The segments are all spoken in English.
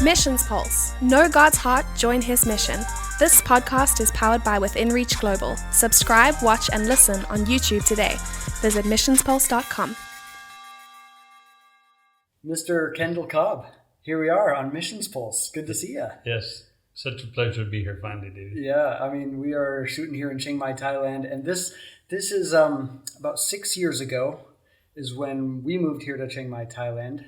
Missions Pulse. Know God's heart, join His mission. This podcast is powered by Within Reach Global. Subscribe, watch, and listen on YouTube today. Visit missionspulse.com. Mr. Kendall Cobb, here we are on Missions Pulse. Good to see you. Yes, such a pleasure to be here finally, David. Yeah, I mean, we are shooting here in Chiang Mai, Thailand, and this is about 6 years ago is when we moved here to Chiang Mai, Thailand.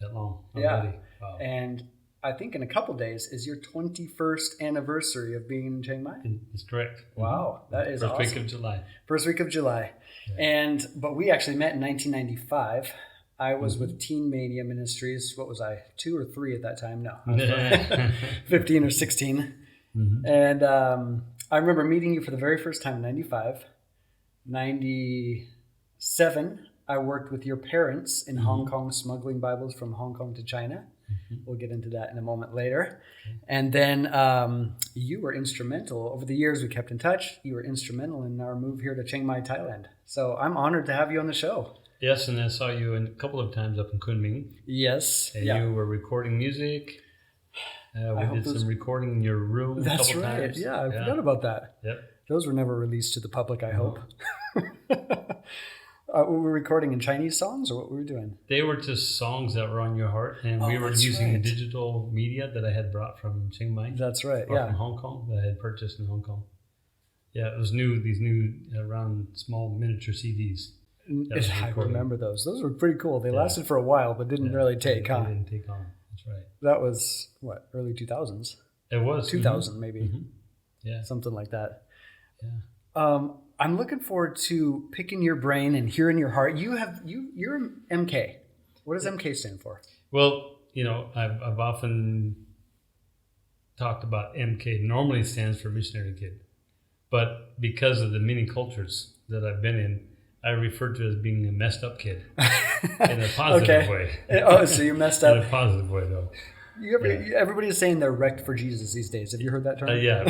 That long already. Yeah, Wow. and I think in a couple days is your 21st anniversary of being in Chiang Mai. That's correct. Wow, that is First awesome. week of July. First week of July. Yeah. But we actually met in 1995. I was with Teen Mania Ministries. What was I, 2 or 3 at that time? No, I was 15 or 16. Mm-hmm. And I remember meeting you for the very first time in 95. 97, I worked with your parents in Hong Kong, smuggling Bibles from Hong Kong to China. We'll get into that in a moment later. And then you were instrumental. Over the years, we kept in touch. You were instrumental in our move here to Chiang Mai, Thailand. So I'm honored to have you on the show. Yes, and I saw you a couple of times up in Kunming. Yes. And you were recording music. We did some recording in your room. That's a couple right. times. Yeah, I forgot about that. Yep. Those were never released to the public, I hope. Were we recording in Chinese songs, or what were we doing? They were just songs that were on your heart, and we were using digital media that I had brought from Chiang Mai. That's right, from Hong Kong, that I had purchased in Hong Kong. Yeah, it was new, these new round, small miniature CDs. I remember those. Those were pretty cool. They lasted for a while, but didn't really take on. They didn't take on, that's right. That was, early 2000s? It was. 2000, maybe. Mm-hmm. Yeah. Something like that. Yeah. I'm looking forward to picking your brain and hearing your heart. You're MK. What does MK stand for? Well, I've often talked about MK. Normally stands for missionary kid, but because of the many cultures that I've been in, I refer to it as being a messed up kid in a positive way. Oh, so you're messed up in a positive way, though. Everybody's saying they're wrecked for Jesus these days. Have you heard that term? Yeah.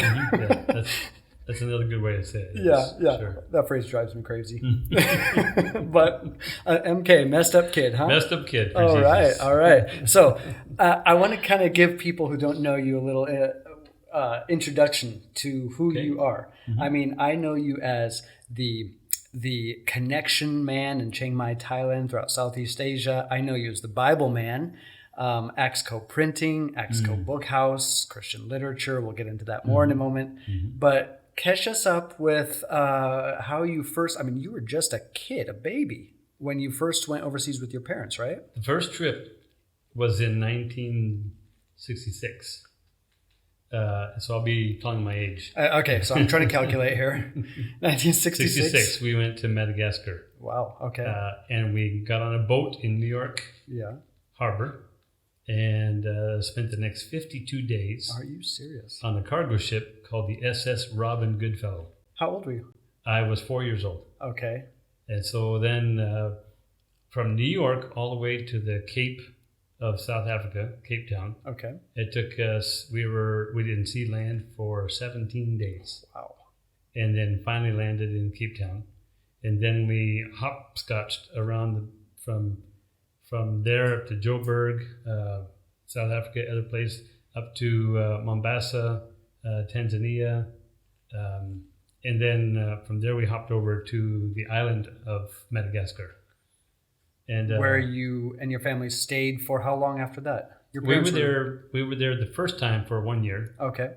That's another good way to say it. Yeah. Sure. That phrase drives me crazy. But MK, messed up kid, huh? Messed up kid. For All right. So I want to kind of give people who don't know you a little introduction to who you are. Mm-hmm. I mean, I know you as the connection man in Chiang Mai, Thailand, throughout Southeast Asia. I know you as the Bible man. ActsCo Printing, ActsCo BookHouse, Christian literature. We'll get into that more in a moment. Mm-hmm. But catch us up with how you first, you were just a kid, a baby, when you first went overseas with your parents, right? The first trip was in 1966. So I'll be telling my age. Okay, so I'm trying to calculate here. 1966. 66, we went to Madagascar. Wow, okay. And we got on a boat in New York Harbor and spent the next 52 days. Are you serious? On a cargo ship called the SS Robin Goodfellow. How old were you? I was 4 years old. Okay. And so then from New York all the way to the Cape of South Africa, Cape Town. Okay. It took us, we didn't see land for 17 days. Wow. And then finally landed in Cape Town. And then we hopscotched around from there up to Joburg, South Africa, other place, up to Mombasa, Tanzania. And then from there we hopped over to the island of Madagascar. And where you and your family stayed for how long after that? We were there the first time for 1 year. Okay.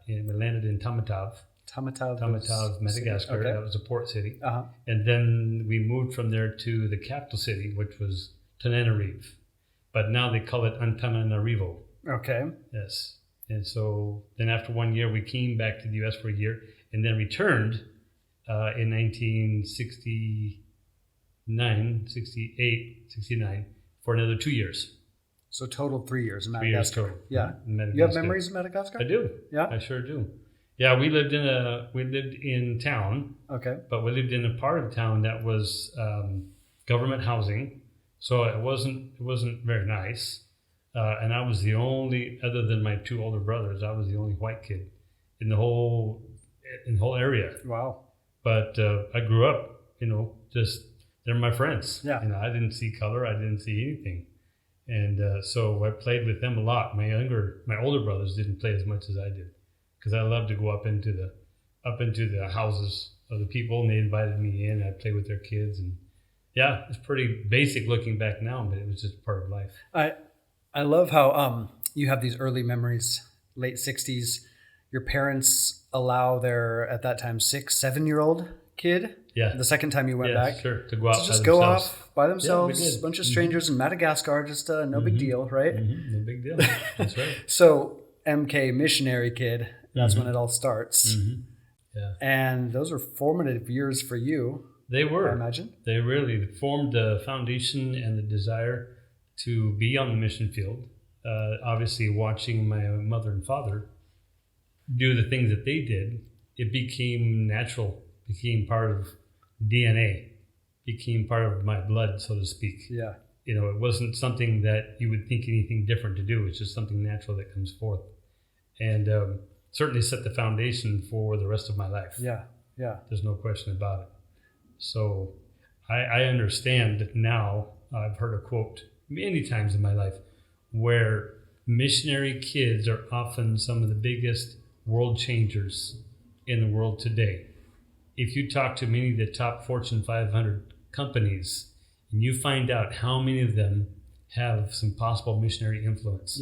And we landed in Tamatave, Madagascar. Okay. That was a port city. Uh-huh. And then we moved from there to the capital city, which was Tananarive. But now they call it Antananarivo. Okay. Yes. And so then after 1 year, we came back to the U.S. for a year and then returned in 1969 for another 2 years. So total 3 years in Madagascar. 3 years total. Yeah. Madagascar. You have memories of Madagascar? I do. Yeah. I sure do. Yeah, we lived in town. Okay. But we lived in a part of town that was government housing, so it wasn't very nice. And I was the only, other than my 2 older brothers, I was the only white kid in the whole area. Wow. But I grew up, just they're my friends. Yeah. I didn't see color, I didn't see anything. And so I played with them a lot. My older brothers didn't play as much as I did, because I loved to go up into the houses of the people, and they invited me in. I'd play with their kids, and yeah, it's pretty basic looking back now, but it was just part of life. I love how you have these early memories, late 60s. Your parents allow their, at that time, 6-7-year-old kid. Yeah. The second time you went back. Sure. To go out to just go off by themselves. A bunch of strangers in Madagascar. Just no big deal, right? Mm-hmm. No big deal. That's right. So MK, missionary kid. That's when it all starts. Mm-hmm. Yeah. And those are formative years for you. They were. I imagine. They really formed the foundation and the desire to be on the mission field. Obviously, watching my mother and father do the things that they did, it became natural, became part of DNA, became part of my blood, so to speak. Yeah. It wasn't something that you would think anything different to do. It's just something natural that comes forth. And certainly set the foundation for the rest of my life. Yeah. There's no question about it. So I understand now. I've heard a quote many times in my life where missionary kids are often some of the biggest world changers in the world today. If you talk to many of the top Fortune 500 companies, and you find out how many of them have some possible missionary influence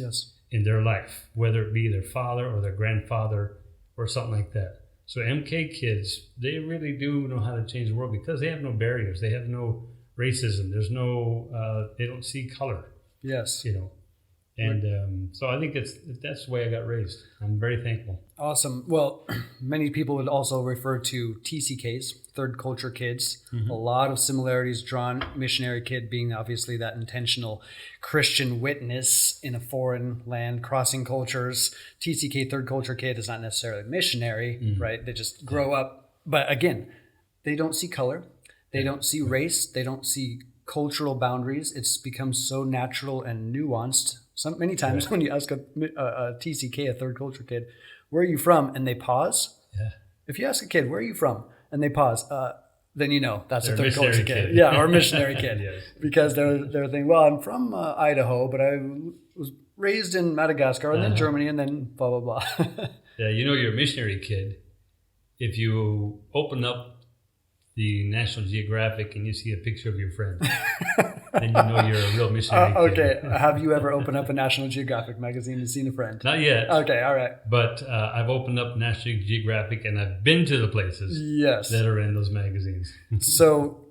in their life, whether it be their father or their grandfather or something like that. So MK kids, they really do know how to change the world because they have no barriers. They have no racism. There's no, they don't see color. Yes. And so I think that's the way I got raised. I'm very thankful. Awesome. Well, many people would also refer to TCKs, third culture kids. Mm-hmm. A lot of similarities drawn. Missionary kid being obviously that intentional Christian witness in a foreign land, crossing cultures. TCK, third culture kid, is not necessarily missionary, right? They just grow up. But again, they don't see color. They don't see race. They don't see cultural boundaries. It's become so natural and nuanced. Many times when you ask a TCK, a third culture kid, where are you from? And they pause. Yeah. If you ask a kid, where are you from? And they pause, then you know that's they're a third culture kid. Or a missionary kid. Yes. Because they're thinking, well, I'm from Idaho, but I was raised in Madagascar and then Germany and then blah, blah, blah. Yeah, you're a missionary kid if you open up the National Geographic and you see a picture of your friend. Then you know you're a real missionary kid. Okay. Have you ever opened up a National Geographic magazine and seen a friend? Not yet. Okay, all right. But I've opened up National Geographic and I've been to the places that are in those magazines. So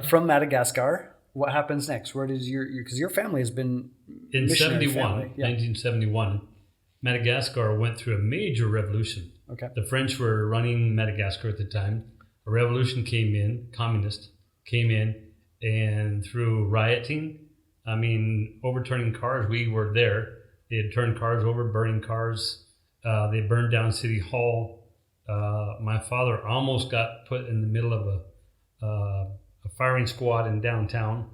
from Madagascar, what happens next? Where does because your family has been in 1971, Madagascar went through a major revolution. Okay. The French were running Madagascar at the time. A revolution came in, communist came in, and through rioting, overturning cars, we were there. They had turned cars over, burning cars. They burned down City Hall. My father almost got put in the middle of a firing squad in downtown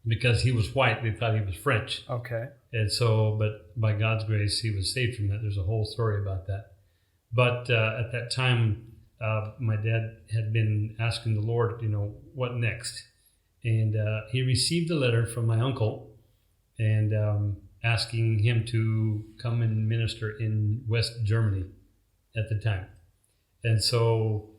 because he was white. They thought he was French. Okay. And so, but by God's grace, he was saved from that. There's a whole story about that. But at that time, my dad had been asking the Lord, what next? And he received a letter from my uncle and asking him to come and minister in West Germany at the time. And so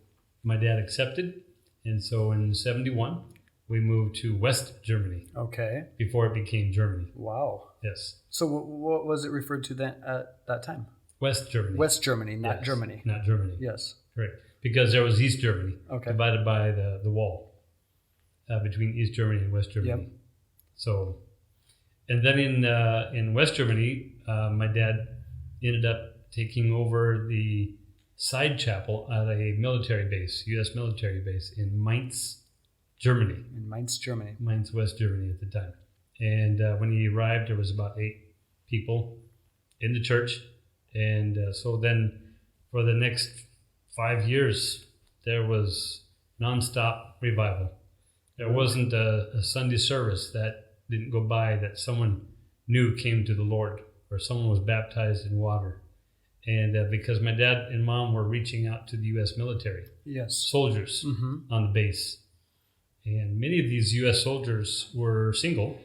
my dad accepted. And so in 71, we moved to West Germany. Okay. Before it became Germany. Wow. Yes. So what was it referred to then at that time? West Germany. West Germany, not Germany. Not Germany. Yes. Correct. Because there was East Germany, divided by the wall between East Germany and West Germany. Yep. So, and then in West Germany, my dad ended up taking over the side chapel at a military base, U.S. military base in Mainz, Germany. In Mainz, Germany. Mainz, West Germany at the time. And when he arrived, there was about 8 people in the church. And so then for the next 5 years, there was nonstop revival. There wasn't a Sunday service that didn't go by that someone new came to the Lord or someone was baptized in water. And because my dad and mom were reaching out to the U.S. military, soldiers on the base. And many of these U.S. soldiers were single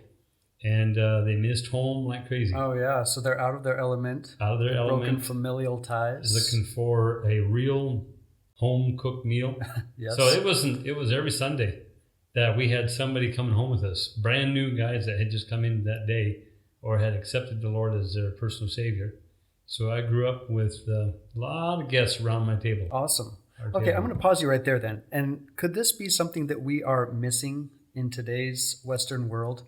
and they missed home like crazy. Oh yeah, so they're out of their element. Out of their element. Broken familial ties. Looking for a real home cooked meal. Yes. So it was every Sunday that we had somebody coming home with us, brand new guys that had just come in that day or had accepted the Lord as their personal Savior. So I grew up with a lot of guests around my table. Awesome. Okay, I'm going to pause you right there then. And could this be something that we are missing in today's Western world?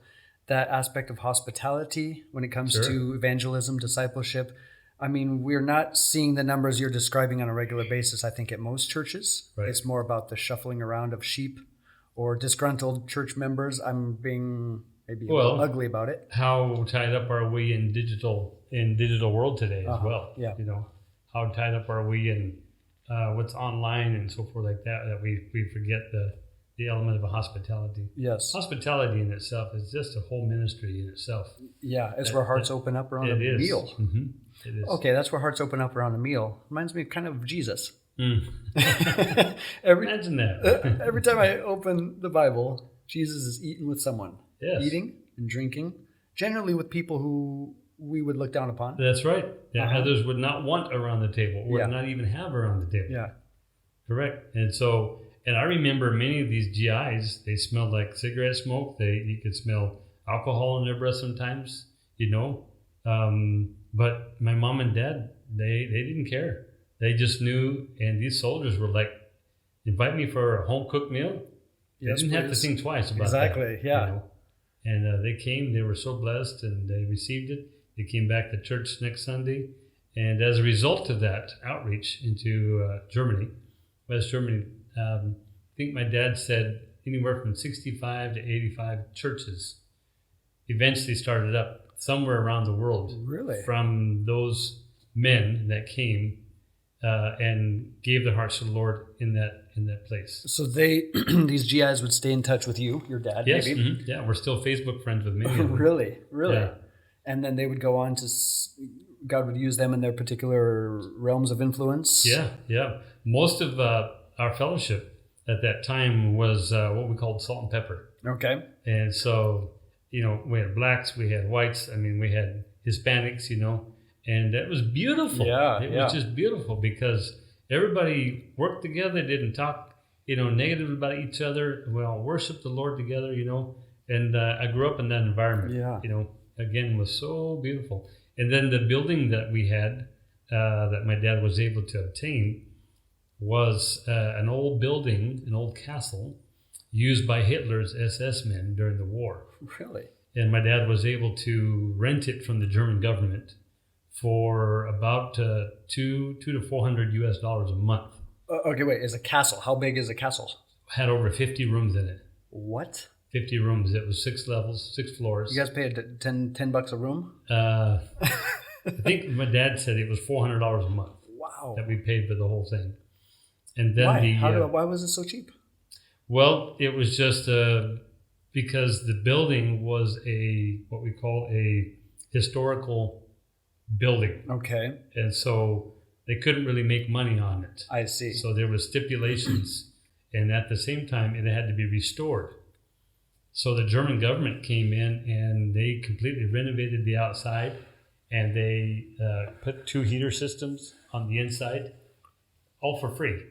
That aspect of hospitality when it comes to evangelism, discipleship. I mean, we're not seeing the numbers you're describing on a regular basis, I think, at most churches. Right. It's more about the shuffling around of sheep or disgruntled church members. I'm being maybe a little ugly about it. How tied up are we in digital world today as well? Yeah. You know, how tied up are we in what's online and so forth like that we forget the element of a hospitality. Yes. Hospitality in itself is just a whole ministry in itself. Yeah, it's where hearts open up around a meal. Mm-hmm. It is. Okay, that's where hearts open up around a meal. Reminds me kind of Jesus. Imagine that. Every time I open the Bible, Jesus is eating with someone. Yes. Eating and drinking, generally with people who we would look down upon. That's right. Yeah, others would not want around the table or not even have around the table. Yeah. Correct. And I remember many of these GIs, they smelled like cigarette smoke. You could smell alcohol in their breath sometimes, you know. But my mom and dad, they didn't care. They just knew, and these soldiers were like, invite me for a home-cooked meal. They didn't have to think twice about that. Exactly, yeah. You know? And they came, they were so blessed, and they received it. They came back to church next Sunday. And as a result of that outreach into Germany, West Germany, I think my dad said anywhere from 65 to 85 churches eventually started up somewhere around the world. Really? From those men that came and gave their hearts to the Lord in that place. So these GIs would stay in touch with you, your dad, yes, maybe? Mm-hmm. Yeah, we're still Facebook friends with many of them. Really? Yeah. And then they would go on to, God would use them in their particular realms of influence? Yeah. Most of our fellowship at that time was what we called salt and pepper. Okay. And so, you know, we had blacks, we had whites, we had Hispanics, you know, and that was beautiful. It was just beautiful because everybody worked together, didn't talk, you know, negative about each other. We all worshiped the Lord together, you know, and I grew up in that environment, you know, again, was so beautiful. And then the building that we had that my dad was able to obtain was an old building, an old castle used by Hitler's SS men during the war. Really? And my dad was able to rent it from the German government for about $200 to $400 US a month. Okay, wait. Is a castle? How big is a castle? Had over 50 rooms in it. What? 50 rooms. It was 6 levels, 6 floors. You guys paid $10 a room? I think my dad said it was $400 a month. Wow. That we paid for the whole thing. And then why was it so cheap? Well, it was just because the building was what we call a historical building. Okay. And so they couldn't really make money on it. I see. So there was stipulations, and at the same time, it had to be restored. So the German government came in and they completely renovated the outside, and they put 2 heater systems on the inside, all for free.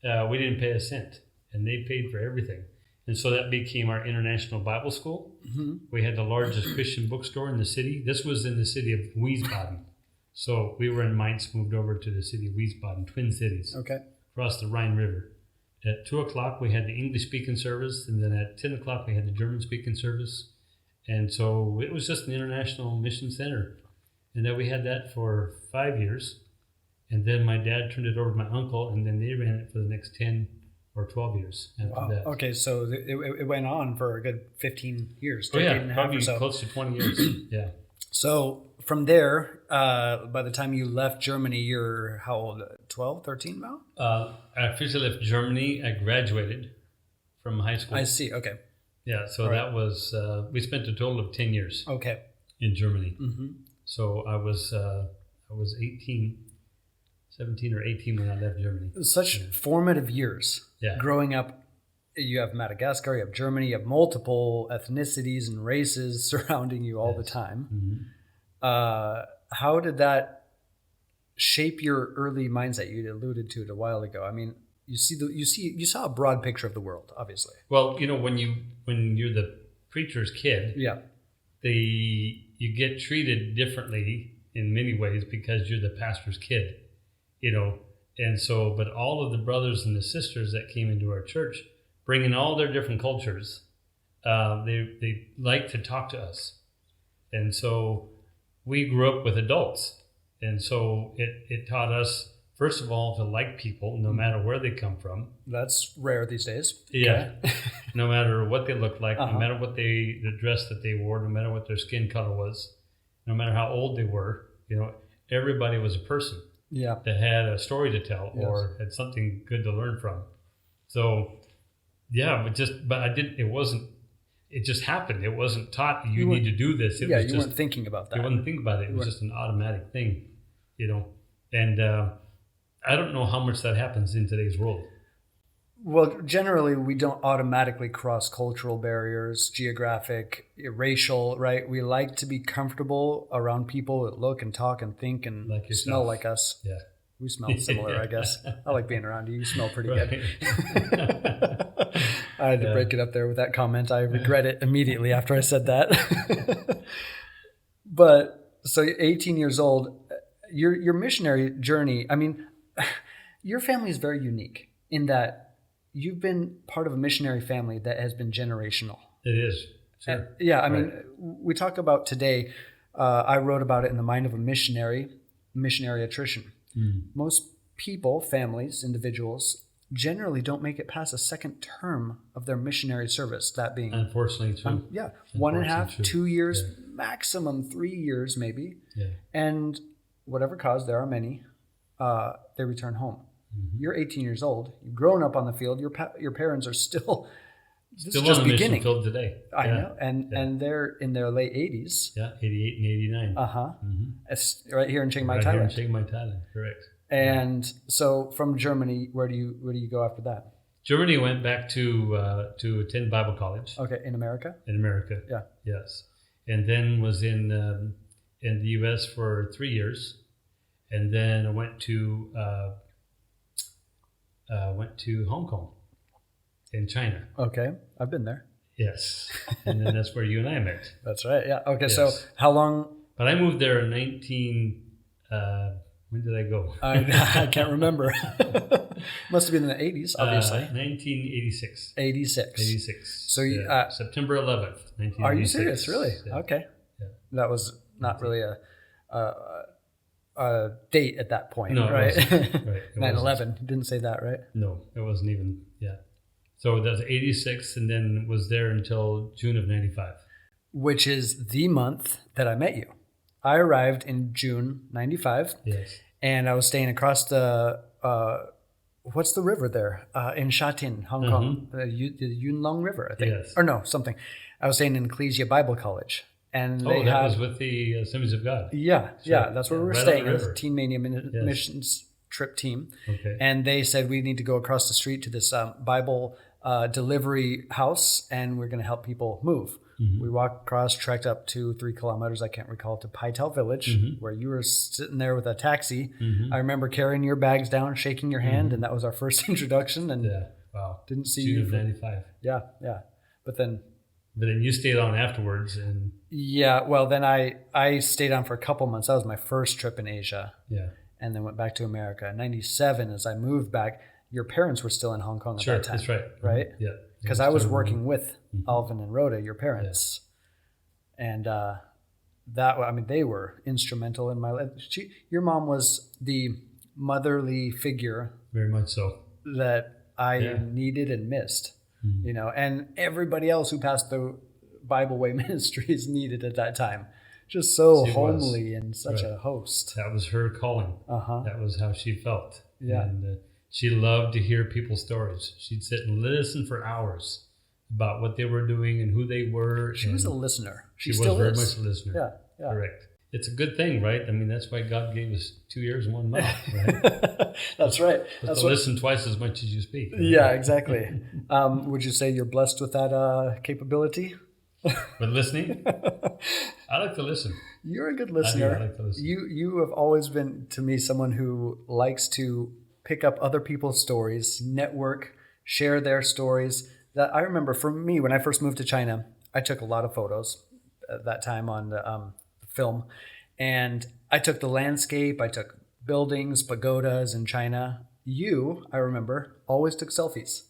We didn't pay a cent, and they paid for everything. And so that became our international Bible school. Mm-hmm. We had the largest Christian bookstore in the city. This was in the city of Wiesbaden. So we were in Mainz, moved over to the city of Wiesbaden, Twin Cities, across the Rhine River. At 2 o'clock, we had the English-speaking service, and then at 10 o'clock, we had the German-speaking service. And so it was just an international mission center. And then we had that for 5 years. And then my dad turned it over to my uncle, and then they ran it for the next 10 or 12 years after that. Okay, so it went on for a good 15 years. Probably close to 20 years. Yeah. So from there, by the time you left Germany, you're how old? 12, 13 now? I officially left Germany. I graduated from high school. I see. Okay. Yeah. So that was we spent a total of 10 years. Okay. In Germany. Mm-hmm. So I was 17 or 18 when I left Germany. Such formative years. Yeah. Growing up you have Madagascar, you have Germany, you have multiple ethnicities and races surrounding you all the time. How did that shape your early mindset? You alluded to it a while ago. I mean, you saw a broad picture of the world, obviously. Well, when you're the preacher's kid, you get treated differently in many ways because you're the pastor's kid, and so, but all of the brothers and the sisters that came into our church, bringing all their different cultures, they like to talk to us, and so we grew up with adults, and so it taught us, first of all, to like people no matter where they come from. That's rare these days. Yeah. Okay. No matter what they look like, no matter what the dress that they wore, no matter what their skin color was, no matter how old they were, everybody was a person that had a story to tell or had something good to learn from. So, it just happened. It wasn't taught you need to do this. You weren't thinking about that. You wouldn't think about it. It was just an automatic thing, and I don't know how much that happens in today's world. Well, generally, we don't automatically cross cultural barriers, geographic, racial, right? We like to be comfortable around people that look and talk and think and smell like us. Yeah. We smell similar, I guess. I like being around you. You smell pretty good. I had to break it up there with that comment. I regret it immediately after I said that. But so 18 years old, your missionary journey, I mean, your family is very unique in that you've been part of a missionary family that has been generational. It is. Sure. I mean, we talk about today, I wrote about it in The Mind of a Missionary attrition. Most people, families, individuals, generally don't make it past a second term of their missionary service, that being... Unfortunately true. 1.5, 2 years, maximum 3 years maybe. Yeah. And whatever cause, there are many, they return home. You're 18 years old. You've grown up on the field. Your parents are still just on the mission field today. I know, and they're in their late 80s. Yeah, 88 and 89. Right here in Chiang Mai, Thailand. Here in Chiang Mai, Thailand, correct. And so from Germany, where do you go after that? Germany, went back to attend Bible college. Okay, in America. In America. Yeah. Yes, and then was in the U.S. for 3 years, and then I went to Hong Kong in China. Okay, I've been there. Yes, and then that's where you and I met. That's right. Yeah. Okay. Yes. So how long? But I moved there in when did I go? I can't remember. Must have been in the 80s, obviously. 1986. 86. So you, September 11th, 1986. Are you serious? Really? Yeah. Okay. Yeah. That was not really a date at that point, no, right? Right. 9/11. Didn't say that, right? No, it wasn't even. Yeah. So that was 86, and then was there until June of 95. Which is the month that I met you. I arrived in June 95. Yes. And I was staying across the what's the river there in Sha Tin, Hong Kong, the Yuen Long River, I think. Yes. Or no, something. I was staying in Ecclesia Bible College. And that was with the Assemblies of God. Yeah, sure. Yeah, that's where we were staying. It was a Teen Mania missions trip team. Okay. And they said we need to go across the street to this Bible delivery house, and we're going to help people move. We walked across, trekked up 2-3 kilometers, I can't recall, to Paitel Village, where you were sitting there with a taxi. I remember carrying your bags down, shaking your hand, and that was our first introduction. And didn't see June you. of 95. Yeah. But then you stayed on afterwards. And well, then I stayed on for a couple months. That was my first trip in Asia. Yeah. And then went back to America. In 97, as I moved back, your parents were still in Hong Kong at that time. That's right. Right? Yeah. Because I was working with Alvin and Rhoda, your parents. Yeah. And they were instrumental in my life. Your mom was the motherly figure. Very much so. That I needed and missed. And everybody else who passed the Bible Way Ministries needed at that time. Just so homely and such a host. That was her calling. That was how she felt. Yeah. And she loved to hear people's stories. She'd sit and listen for hours about what they were doing and who they were. She was a listener. She was very much a listener. Yeah. Correct. it's a good thing, right? I mean, that's why God gave us 2 ears and 1 mouth, right? That's right. That's listen twice as much as you speak. Right? Yeah, exactly. Would you say you're blessed with that capability? But listening, I like to listen. You're a good listener. I like to listen. You have always been, to me, someone who likes to pick up other people's stories, network, share their stories. That I remember for me, when I first moved to China, I took a lot of photos at that time on the film. And I took the landscape, I took buildings, pagodas in China. You, I remember, always took selfies.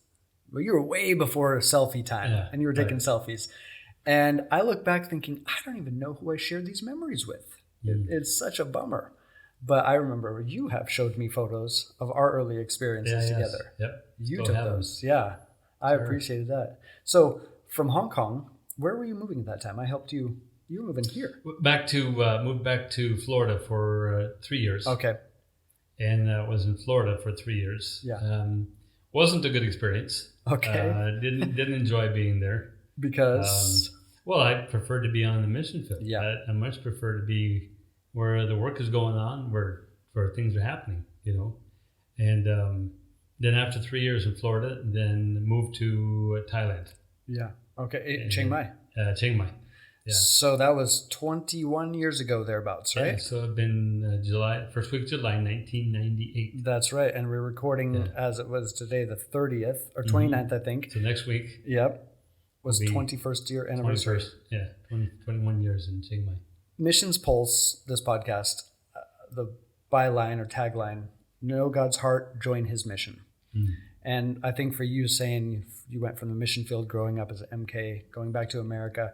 Well, you were way before selfie time, and you were taking selfies. And I look back thinking, I don't even know who I shared these memories with. It's such a bummer. But I remember you have showed me photos of our early experiences together. Yep. You Still took have those. Yeah. I appreciated that. So from Hong Kong, where were you moving at that time? I helped you. You were moving here. moved back to Florida for 3 years. Okay. And was in Florida for 3 years. Yeah. Wasn't a good experience. Okay. Didn't enjoy being there. Because well, I prefer to be on the mission field. Yeah. I much prefer to be where the work is going on, where things are happening, And then after 3 years in Florida, then moved to Thailand. Yeah. Okay. Chiang Mai. Chiang Mai. Yeah. So that was 21 years ago, thereabouts, right? Yeah, so it's been first week of July, 1998. That's right. And we're recording as it was today, the 30th or 29th, I think. So next week. Yep. Was 21st year anniversary. 21st, yeah. 21 years in Chiang Mai. Missions Pulse, this podcast, the byline or tagline, know God's heart, join his mission. And I think for you saying you went from the mission field growing up as an MK, going back to America,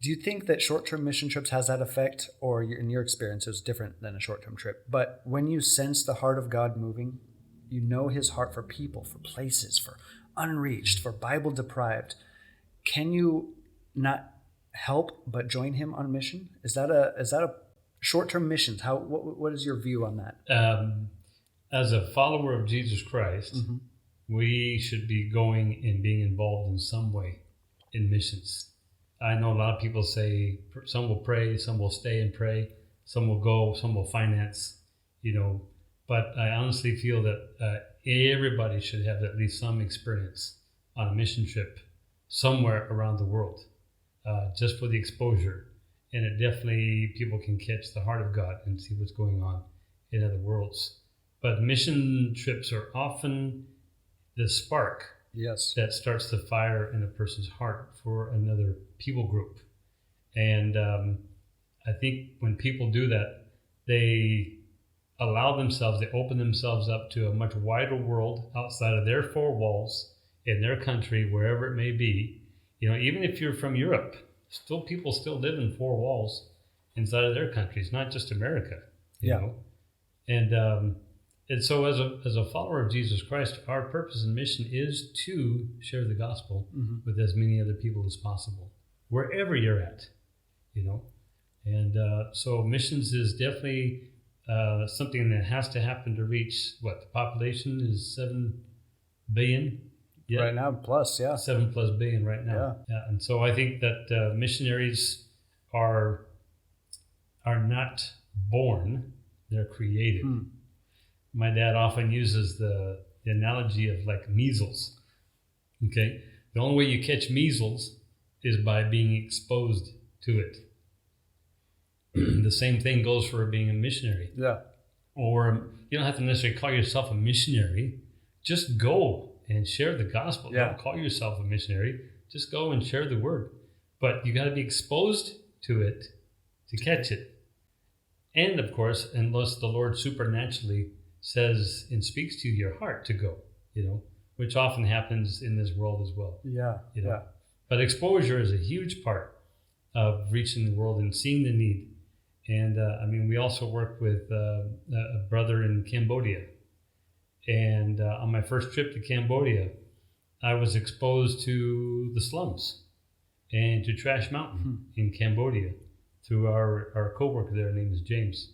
do you think that short-term mission trips has that effect, or in your experience it was different than a short-term trip? But when you sense the heart of God moving, you know his heart for people, for places, for unreached, for Bible-deprived, can you not help but join him on mission? Is that a short-term missions? What is your view on that? As a follower of Jesus Christ, we should be going and being involved in some way in missions. I know a lot of people say some will pray, some will stay and pray, some will go, some will finance, But I honestly feel that everybody should have at least some experience on a mission trip somewhere around the world, just for the exposure. And it definitely, people can catch the heart of God and see what's going on in other worlds. But mission trips are often the spark that starts the fire in a person's heart for another people group. And I think when people do that, they allow themselves, they open themselves up to a much wider world outside of their four walls in their country, wherever it may be. Even if you're from Europe, people still live in four walls inside of their countries, not just America. You know? And so as a follower of Jesus Christ, our purpose and mission is to share the gospel with as many other people as possible, wherever you're at, And so missions is definitely something that has to happen to reach, the population is 7 billion? Yeah. Right now, plus, 7+ billion right now. Yeah. And so I think that missionaries are not born, they're created. My dad often uses the analogy of like measles. Okay? The only way you catch measles is by being exposed to it. The same thing goes for being a missionary. Yeah. Or you don't have to necessarily call yourself a missionary. Just go and share the gospel. Yeah. Don't call yourself a missionary. Just go and share the word. But you got to be exposed to it to catch it. And of course, unless the Lord supernaturally says and speaks to your heart to go, which often happens in this world as well. Yeah. But exposure is a huge part of reaching the world and seeing the need. And we also work with a brother in Cambodia. And on my first trip to Cambodia, I was exposed to the slums and to Trash Mountain in Cambodia through our co-worker there. His name is James.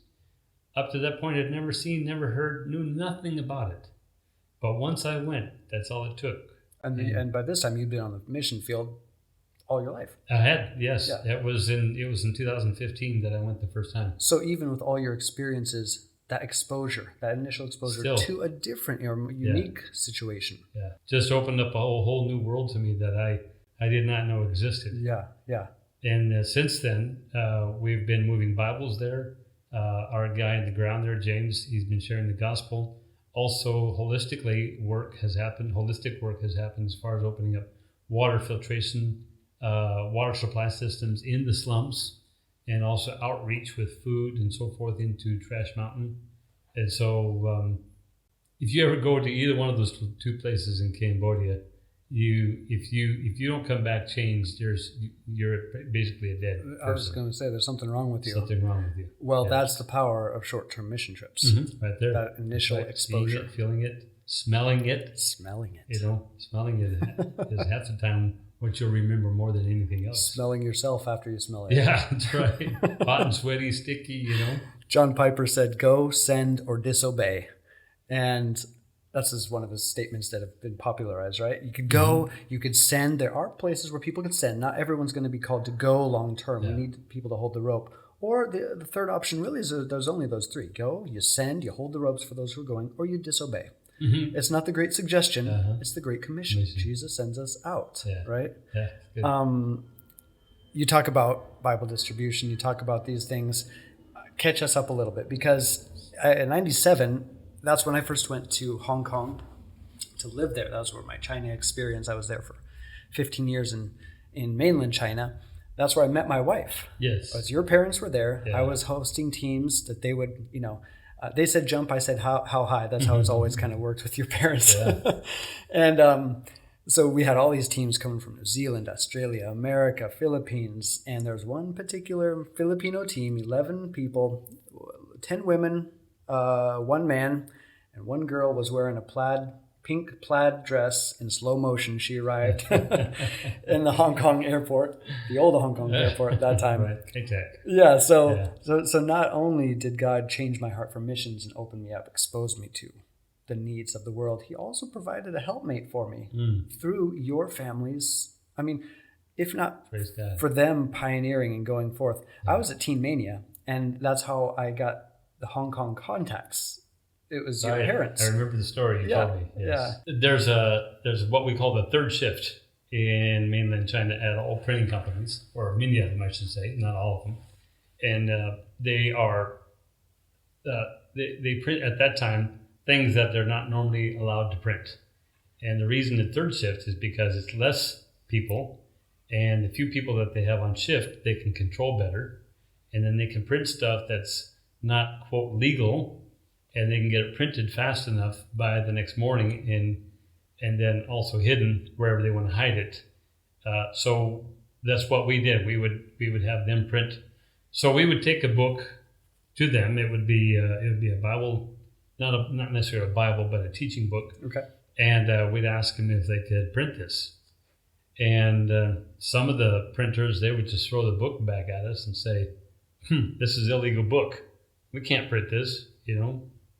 Up to that point, I'd never seen, never heard, knew nothing about it. But once I went, that's all it took. And by this time, you'd been on the mission field all your life. I had, yes. Yeah. It was in 2015 that I went the first time. So even with all your experiences, that exposure, that initial exposure Still. to a different or unique situation. Yeah. Just opened up a whole new world to me that I did not know existed. Yeah, yeah. And since then, we've been moving Bibles there. Our guy on the ground there, James, he's been sharing the gospel. Also, holistic work has happened as far as opening up water filtration, water supply systems in the slums, and also outreach with food and so forth into Trash Mountain. And so if you ever go to either one of those two places in Cambodia, if you don't come back changed, you're basically a dead person. I was going to say there's something wrong with you. Something wrong with you. Well, that's the power of short-term mission trips. Right there. That initial exposure. Seeing it, feeling it, smelling it. Smelling it. You know, smelling it is half the time what you'll remember more than anything else. Smelling yourself after you smell it. Yeah, that's right. Hot and sweaty, sticky, you know. John Piper said, go, send, or disobey. And that's one of his statements that have been popularized, right? You could go, you could send. There are places where people can send. Not everyone's going to be called to go long term. Yeah. We need people to hold the rope. Or the third option really is there's only those three. Go, you send, you hold the ropes for those who are going, or you disobey. Mm-hmm. It's not the Great Suggestion. It's the Great Commission. Jesus sends us out, right? Yeah, good. You talk about Bible distribution. You talk about these things. Catch us up a little bit, because in 97, that's when I first went to Hong Kong to live there. That was where my China experience. I was there for 15 years in mainland China. That's where I met my wife. Yes. As your parents were there, yeah. I was hosting teams that they would, they said jump, I said how high. That's how it's always kind of worked with your parents. Yeah. And so we had all these teams coming from New Zealand, Australia, America, Philippines. And there's one particular Filipino team, 11 people, 10 women, 1 man, and 1 girl was wearing a pink plaid dress in slow motion. She arrived in the Hong Kong airport, the old Hong Kong airport at that time. Right. Exactly. Yeah. So not only did God change my heart for missions and open me up, expose me to the needs of the world, He also provided a helpmate for me through your families. I mean, if not for them pioneering and going forth, I was at Teen Mania, and that's how I got the Hong Kong contacts. It was your parents. I remember the story you told me. Yes. Yeah. There's what we call the third shift in mainland China at all printing companies, or many of them, I should say, not all of them. And they print at that time things that they're not normally allowed to print. And the reason the third shift is because it's less people, and the few people that they have on shift, they can control better, and then they can print stuff that's not, quote, legal, and they can get it printed fast enough by the next morning and then also hidden wherever they want to hide it. So that's what we did. We would have them print. So we would take a book to them. It would be a Bible, not necessarily a Bible, but a teaching book. Okay. And we'd ask them if they could print this. And some of the printers, they would just throw the book back at us and say, this is illegal book. We can't print this,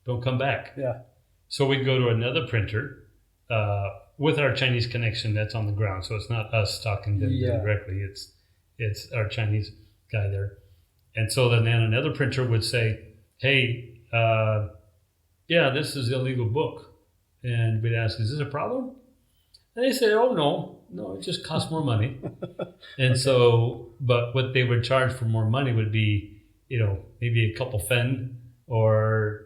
don't come back. Yeah. So we'd go to another printer with our Chinese connection that's on the ground. So it's not us talking to them directly. It's our Chinese guy there. And so then another printer would say, hey, this is illegal book. And we'd ask, is this a problem? And they say, oh, no, it just costs more money. And so, but what they would charge for more money would be, maybe a couple fen, or,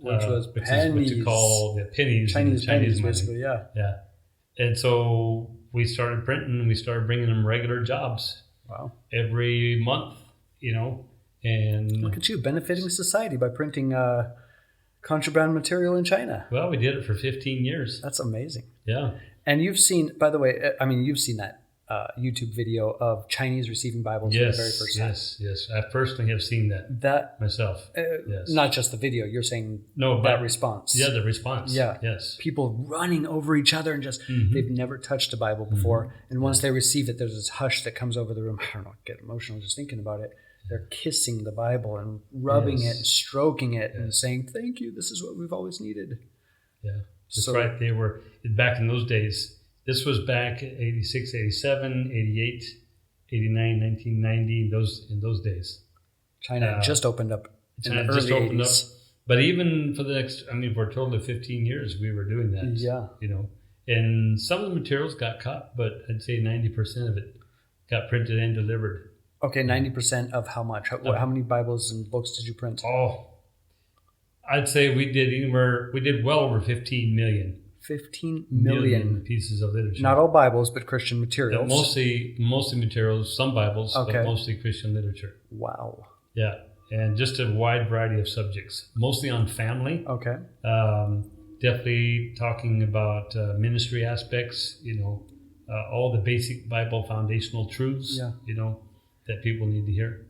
which was which pennies. Is what you call the pennies. Chinese money. Basically, yeah. Yeah. And so we started printing, and we started bringing them regular jobs. Wow. Every month, and look at you benefiting society by printing contraband material in China. Well, we did it for 15 years. That's amazing. Yeah. And you've seen, by the way, you've seen that YouTube video of Chinese receiving Bibles for the very first time. Yes. I personally have seen that myself. Yes. Not just the video. You're saying that response. Yeah, the response. Yeah. Yes. People running over each other and just, they've never touched a Bible before. And once they receive it, there's this hush that comes over the room. I don't know, I get emotional just thinking about it. They're kissing the Bible and rubbing it and stroking it and saying, thank you, this is what we've always needed. Yeah. That's right. They were, back in those days, This was back 86, 87, 88, 89, 1990, in those days. China just opened up in the China early just opened 80s. up. But even for the next, for a total of 15 years, we were doing that. Yeah. And some of the materials got cut, but I'd say 90% of it got printed and delivered. Okay, 90% of how much? How many Bibles and books did you print? Oh, I'd say we did well over 15 million. 15 million pieces of literature. Not all Bibles, but Christian materials. Mostly materials, some Bibles, Okay. but mostly Christian literature. Wow. Yeah, and just a wide variety of subjects, mostly on family. Okay. Definitely talking about ministry aspects, all the basic Bible foundational truths, that people need to hear.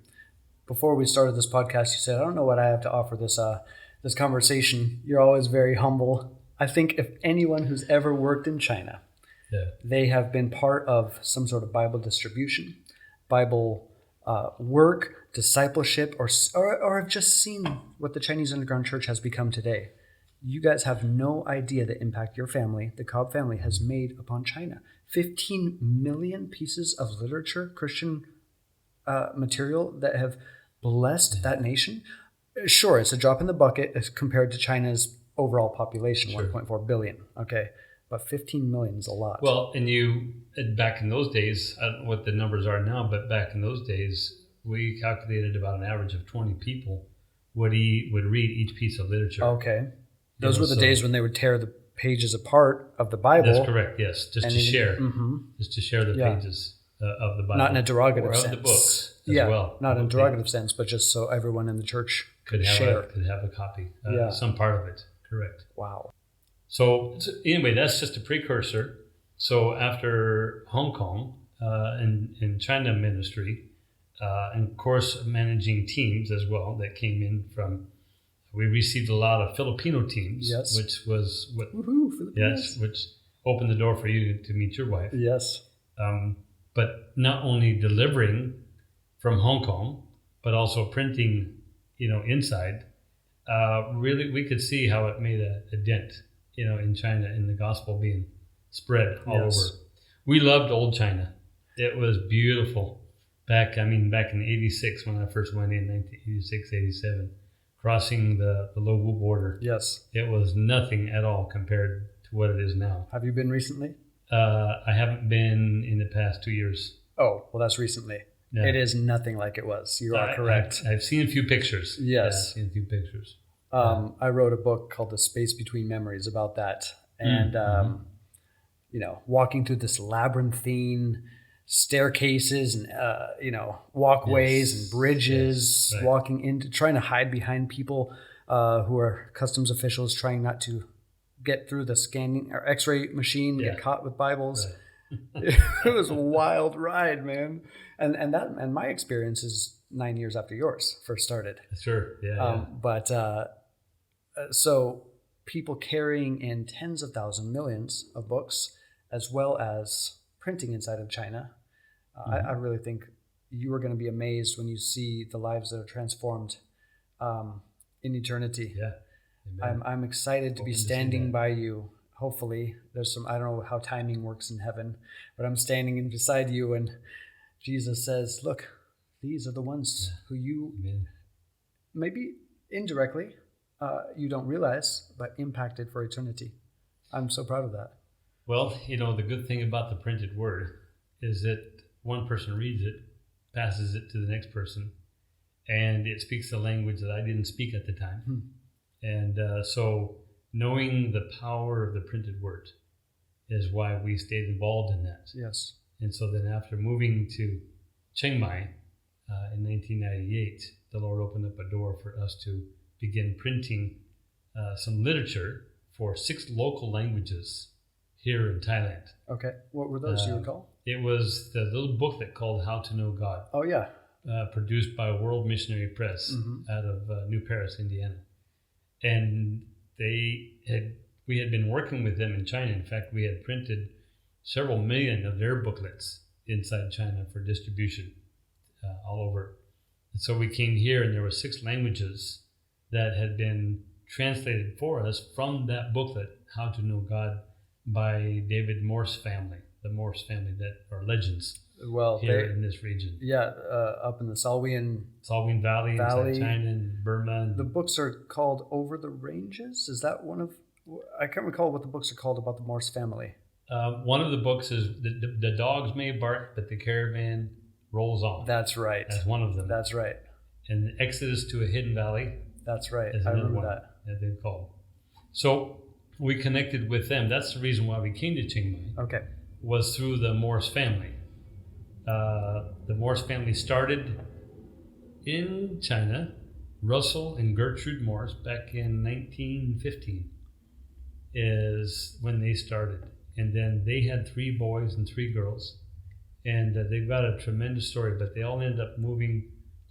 Before we started this podcast, you said, I don't know what I have to offer this conversation. You're always very humble. I think if anyone who's ever worked in China, they have been part of some sort of Bible distribution, Bible work, discipleship, or have just seen what the Chinese Underground Church has become today. You guys have no idea the impact your family, the Cobb family, has made upon China. 15 million pieces of literature, Christian material that have blessed that nation. Sure, it's a drop in the bucket as compared to China's overall population, sure. 1.4 billion. Okay, but 15 million is a lot. Well, and back in those days, I don't know what the numbers are now, but back in those days, we calculated about an average of 20 people would read each piece of literature. Okay. Those were the days when they would tear the pages apart of the Bible. That's correct, yes. Just to share the pages of the Bible. Not in a derogative sense. Or of the books as well. Not in a derogative sense, but just so everyone in the church could share. Could have a copy, some part of it, correct. Wow. So anyway, that's just a precursor. So after Hong Kong in China ministry, and of course managing teams as well that came in from, we received a lot of Filipino teams, which was which opened the door for you to meet your wife. Yes. But not only delivering from Hong Kong, but also printing, inside. Really, we could see how it made a dent, in China, in the gospel being spread all over. We loved old China. It was beautiful. Back in 86, when I first went in 1986, 87, crossing the Luwu border. Yes. It was nothing at all compared to what it is now. Have you been recently? I haven't been in the past 2 years. Oh, well, that's recently. Yeah. It is nothing like it was. You are correct. I've seen a few pictures. Yes. Yeah, I've seen a few pictures. I wrote a book called The Space Between Memories about that. And, walking through this labyrinthine staircases and, walkways and bridges, walking trying to hide behind people who are customs officials, trying not to get through the scanning or x-ray machine, get caught with Bibles. Right. It was a wild ride, man. And my experience is 9 years after yours first started. Sure. Yeah. But so people carrying in tens of thousands, millions of books, as well as printing inside of China. I really think you are going to be amazed when you see the lives that are transformed in eternity. Yeah. I'm excited to be standing by you. Hopefully there's I don't know how timing works in heaven, but I'm standing in beside you and Jesus says, look, these are the ones who you maybe indirectly you don't realize, but impacted for eternity. I'm so proud of that. Well, the good thing about the printed word is that one person reads it, passes it to the next person, and it speaks the language that I didn't speak at the time. And so knowing the power of the printed word is why we stayed involved in that. Yes. And so then after moving to Chiang Mai in 1998, the Lord opened up a door for us to begin printing some literature for 6 local languages here in Thailand. Okay. What were those, you recall? It was the little booklet called How to Know God. Oh, yeah. Produced by World Missionary Press out of New Paris, Indiana. And we had been working with them in China. In fact, we had printed several million of their booklets inside China for distribution all over. And so we came here and there were 6 languages that had been translated for us from that booklet, How to Know God, by David Morse family, the Morse family that are legends here in this region. Yeah, up in the Salween Valley, inside China and Burma. And the books are called Over the Ranges. Is that one of? I can't recall what the books are called about the Morse family. One of the books is the dogs may bark, but the caravan rolls on. That's right. That's one of them. That's right. And Exodus to a Hidden Valley. That's right. Is I another remember one that they called. So we connected with them. That's the reason why we came to Chiang Mai. Okay. Was through the Morse family. The Morse family started in China. Russell and Gertrude Morse back in 1915 is when they started. And then they had 3 boys and 3 girls. And they've got a tremendous story, but they all ended up moving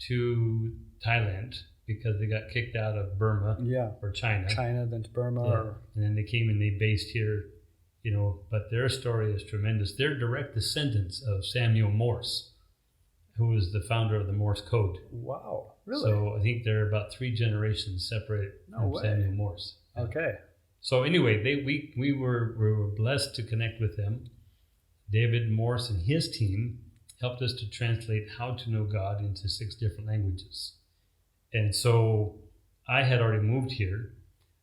to Thailand because they got kicked out of Burma or China. China, then to Burma. Yeah. And then they came and they based here, but their story is tremendous. They're direct descendants of Samuel Morse, who was the founder of the Morse code. Wow, really? So I think they're about 3 generations separated from Samuel Morse. Okay. So anyway, we were blessed to connect with them. David Morse and his team helped us to translate How to Know God into 6 different languages. And so I had already moved here.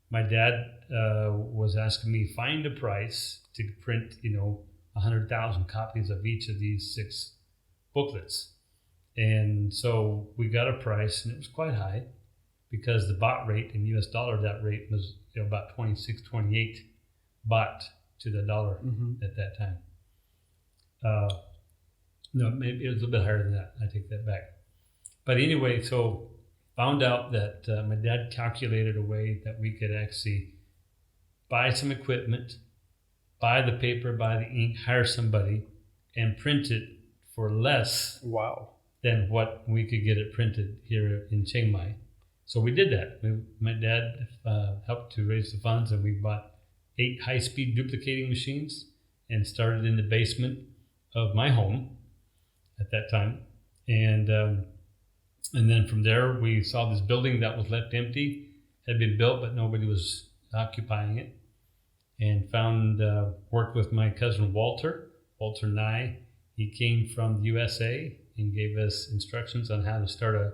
My dad was asking me, find a price to print, 100,000 copies of each of these 6 booklets. And so we got a price, and it was quite high because the baht rate in US dollar, that rate was about 26, 28 baht to the dollar at that time. No, maybe it was a little bit higher than that. I take that back. But anyway, so found out that my dad calculated a way that we could actually buy some equipment, buy the paper, buy the ink, hire somebody, and print it for less than what we could get it printed here in Chiang Mai. So we did that. My dad helped to raise the funds, and we bought 8 high-speed duplicating machines and started in the basement of my home at that time. And then from there, we saw this building that was left empty, had been built, but nobody was occupying it. And worked with my cousin Walter Nye. He came from the USA and gave us instructions on how to start a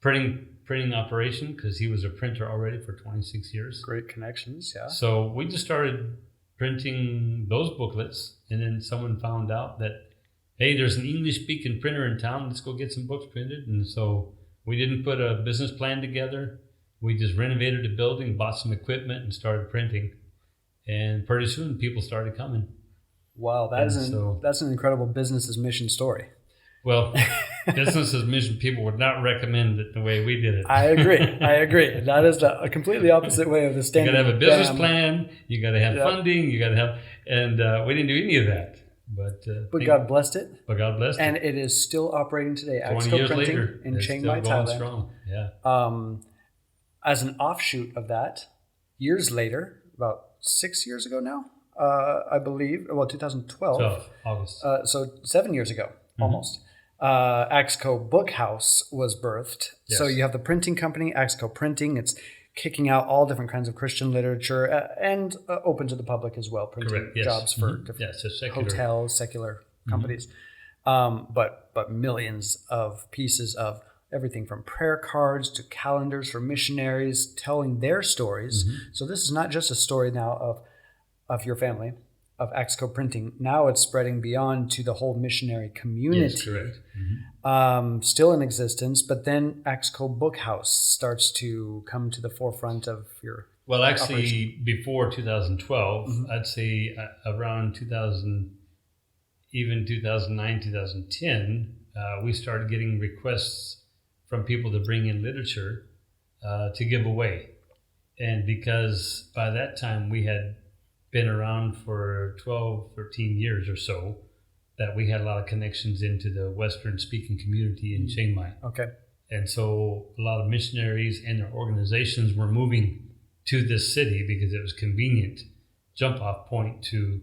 printing operation because he was a printer already for 26 years. Great connections, yeah. So we just started printing those booklets, and then someone found out that, hey, there's an English-speaking printer in town. Let's go get some books printed. And so we didn't put a business plan together. We just renovated the building, bought some equipment, and started printing. And pretty soon, people started coming. Wow, that's an incredible business as mission story. Well, business as mission people would not recommend it the way we did it. I agree. That is a completely opposite way of the standard. You got to have a business plan. You got to have funding. You got to have, and we didn't do any of that. But God blessed it. But God blessed it. And it is still operating today. 20 years Printing later, in Chiang Mai, Thailand. Strong. Yeah. As an offshoot of that, years later, about 6 years ago now, I believe, 2012. August. So 7 years ago, almost. ActsCo BookHouse was birthed. Yes. So you have the printing company, ActsCo Printing. It's kicking out all different kinds of Christian literature and open to the public as well, printing jobs for different hotels, secular companies. But millions of pieces of everything from prayer cards to calendars for missionaries telling their stories. So this is not just a story now of your family, of ActsCo Printing. Now it's spreading beyond to the whole missionary community. Yes, correct. Still in existence, but then ActsCo BookHouse starts to come to the forefront of your operation. Before 2012, I'd say around 2000, even 2009, 2010, we started getting requests from people to bring in literature to give away. And because by that time we had been around for 12, 13 years or so, that we had a lot of connections into the Western speaking community in Chiang Mai. Okay. And so a lot of missionaries and their organizations were moving to this city because it was convenient jump off point to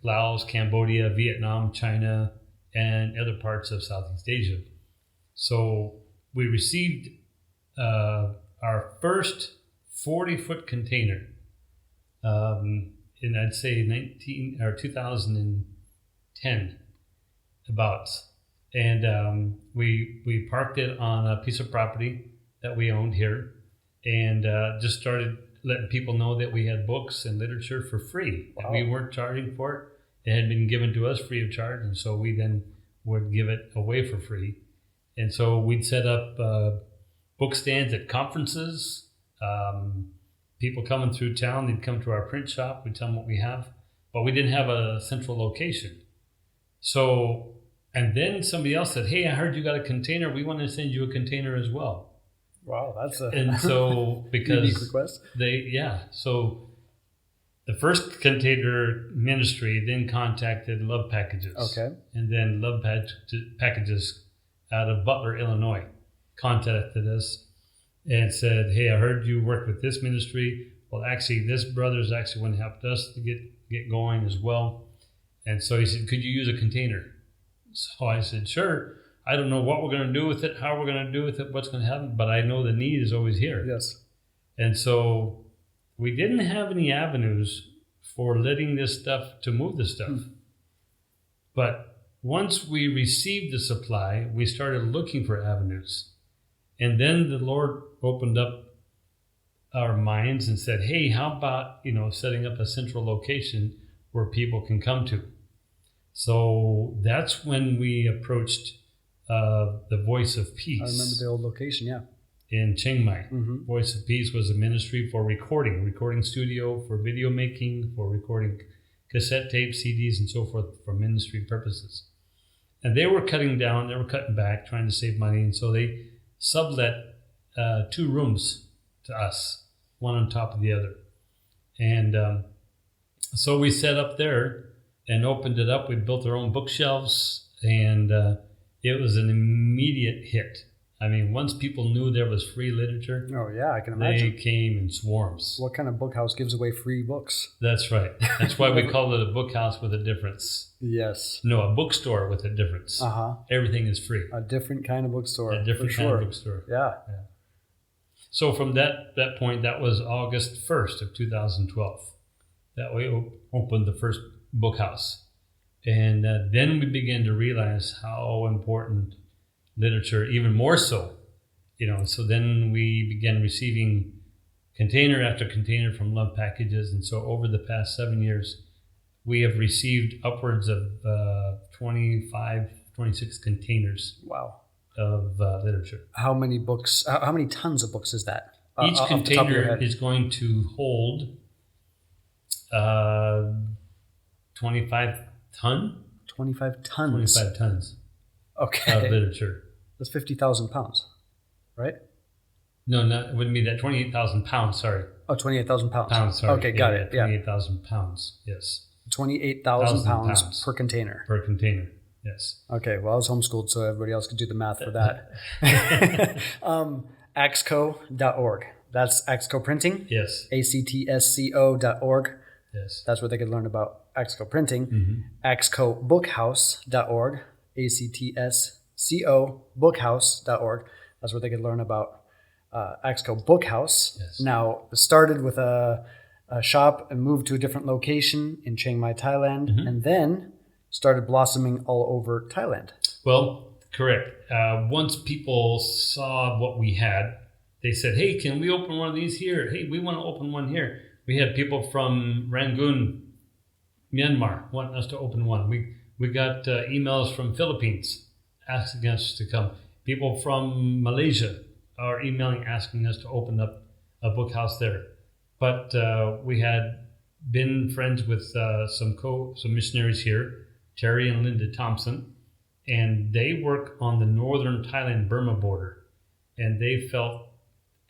Laos, Cambodia, Vietnam, China, and other parts of Southeast Asia. So we received our first 40-foot container in I'd say 2010 about, and we parked it on a piece of property that we owned here, and just started letting people know that we had books and literature for free. Wow. And we weren't charging for it. It had been given to us free of charge, and so we then would give it away for free. And so we'd set up book stands at conferences. People coming through town, they'd come to our print shop. We'd tell them what we have, but we didn't have a central location. So, and then somebody else said, "Hey, I heard you got a container. We want to send you a container as well." Wow, that's a And so because unique request. So the first container ministry then contacted Love Packages. Okay. And then Love Packages out of Butler, Illinois, contacted us and said, "Hey, I heard you work with this ministry. Well, actually, this brother's actually one who helped us to get going as well." And so he said, "Could you use a container?" So I said, "Sure. I don't know what we're going to do with it, how we're going to do with it, what's going to happen, but I know the need is always here." Yes. And so we didn't have any avenues for letting this stuff, to move this stuff. But once we received the supply, we started looking for avenues. And then the Lord opened up our minds and said, "Hey, how about, setting up a central location where people can come to?" So that's when we approached the Voice of Peace. I remember the old location, yeah. In Chiang Mai. Mm-hmm. Voice of Peace was a ministry for recording studio, for video making, for recording cassette tapes, CDs, and so forth for ministry purposes. And they were cutting back, trying to save money, and so they sublet 2 rooms to us, one on top of the other. And so we set up there and opened it up. We built our own bookshelves, and it was an immediate hit. I mean, once people knew there was free literature, Oh, yeah, I can imagine. they came in swarms. What kind of book house gives away free books? That's right. That's why we call it a book house with a difference. Yes. No, a bookstore with a difference. Uh-huh. Everything is free. A different kind of bookstore. A different for kind sure. of bookstore. Yeah. So from that point, that was August 1st of 2012. That we opened the first book house. And then we began to realize how important literature, even more so, so then we began receiving container after container from Love Packages. And so over the past 7 years, we have received upwards of 25, 26 containers. Wow. Of literature. How many books, how many tons of books is that? Each off the top of your container head? is going to hold 25 tons. 25 tons. 25 tons Okay. of literature. That's 50,000 pounds, right? No, it wouldn't be that. 28,000 pounds, sorry. Oh, 28,000 pounds. Pounds, sorry. Okay, got it. Yeah. 28,000 pounds, yes. 28,000 pounds pounds. per container. Per container, yes. Okay, well, I was homeschooled, so everybody else could do the math for that. ActsCo.org. That's ActsCo Printing. Yes, ActsCo.org. yes. That's where they could learn about ActsCo Printing. Mm-hmm. ActsCo BookHouse.org. ActsCo BookHouse.org. That's where they could learn about ActsCo BookHouse. Yes. Now, it started with a shop and moved to a different location in Chiang Mai, Thailand, Mm-hmm. and then started blossoming all over Thailand. Well, correct. Once people saw what we had, they said, "Hey, can we open one of these here? Hey, we want to open one here." We had people from Rangoon, Myanmar, wanting us to open one. We got emails from Philippines asking us to come. People from Malaysia are emailing asking us to open up a book house there. But we had been friends with some missionaries here, Terry and Linda Thompson, and they work on the northern Thailand-Burma border, and they felt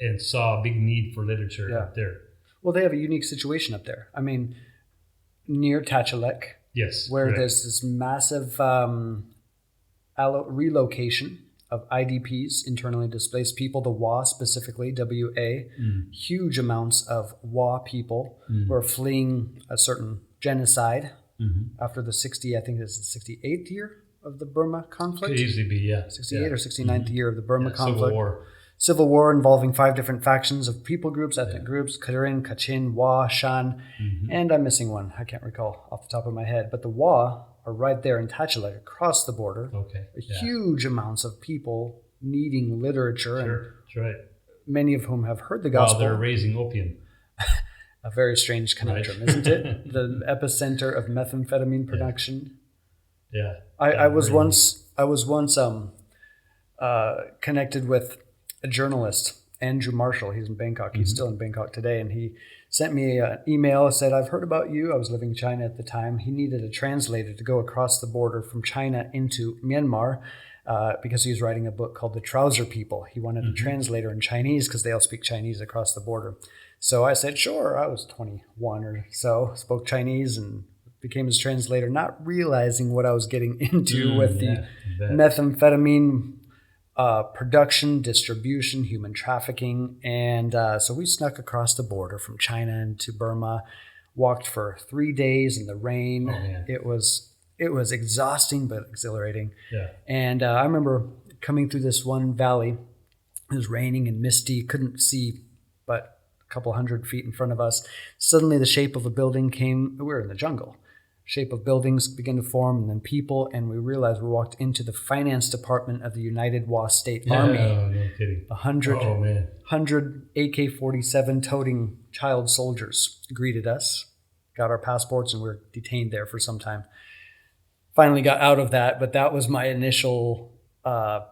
and saw a big need for literature up there. Well, they have a unique situation up there. I mean, near Tachalek, Yes, where correct. there's this massive relocation of IDPs, internally displaced people, the WA specifically, WA, huge amounts of WA people who are fleeing a certain genocide after the 68th year of the Burma conflict. Could easily be, yeah. 68 or 69th year of the Burma conflict. Civil War. civil war involving 5 different factions of people groups, ethnic groups, Karen, Kachin, Wa, Shan, and I'm missing one. I can't recall off the top of my head. But the Wa are right there in Tachelek across the border. Okay. Huge amounts of people needing literature, and That's right. many of whom have heard the gospel. While they're raising opium. A very strange conundrum, isn't it? The epicenter of methamphetamine production. Yeah. I was once connected with a journalist, Andrew Marshall. He's in Bangkok. He's still in Bangkok today, and he sent me an email, said, I've heard about you. I was living in China at the time. He needed a translator to go across the border from China into Myanmar because he was writing a book called The Trouser People. He wanted a translator in Chinese because they all speak Chinese across the border. So I said, sure. I was 21 or so, spoke Chinese and became his translator, not realizing what I was getting into with the methamphetamine production, distribution, human trafficking. And so we snuck across the border from China into Burma, walked for 3 days in the rain. It was exhausting, but exhilarating. Yeah. And I remember coming through this one valley. It was raining and misty, couldn't see but a couple 100 feet in front of us. Suddenly the shape of a building came. We were in the jungle. Shape of buildings began to form, and then people, and we realized we walked into the finance department of the United Wa State Army. Oh, no kidding. 100 AK-47 toting child soldiers greeted us, got our passports, and we were detained there for some time. Finally got out of that, but that was my initial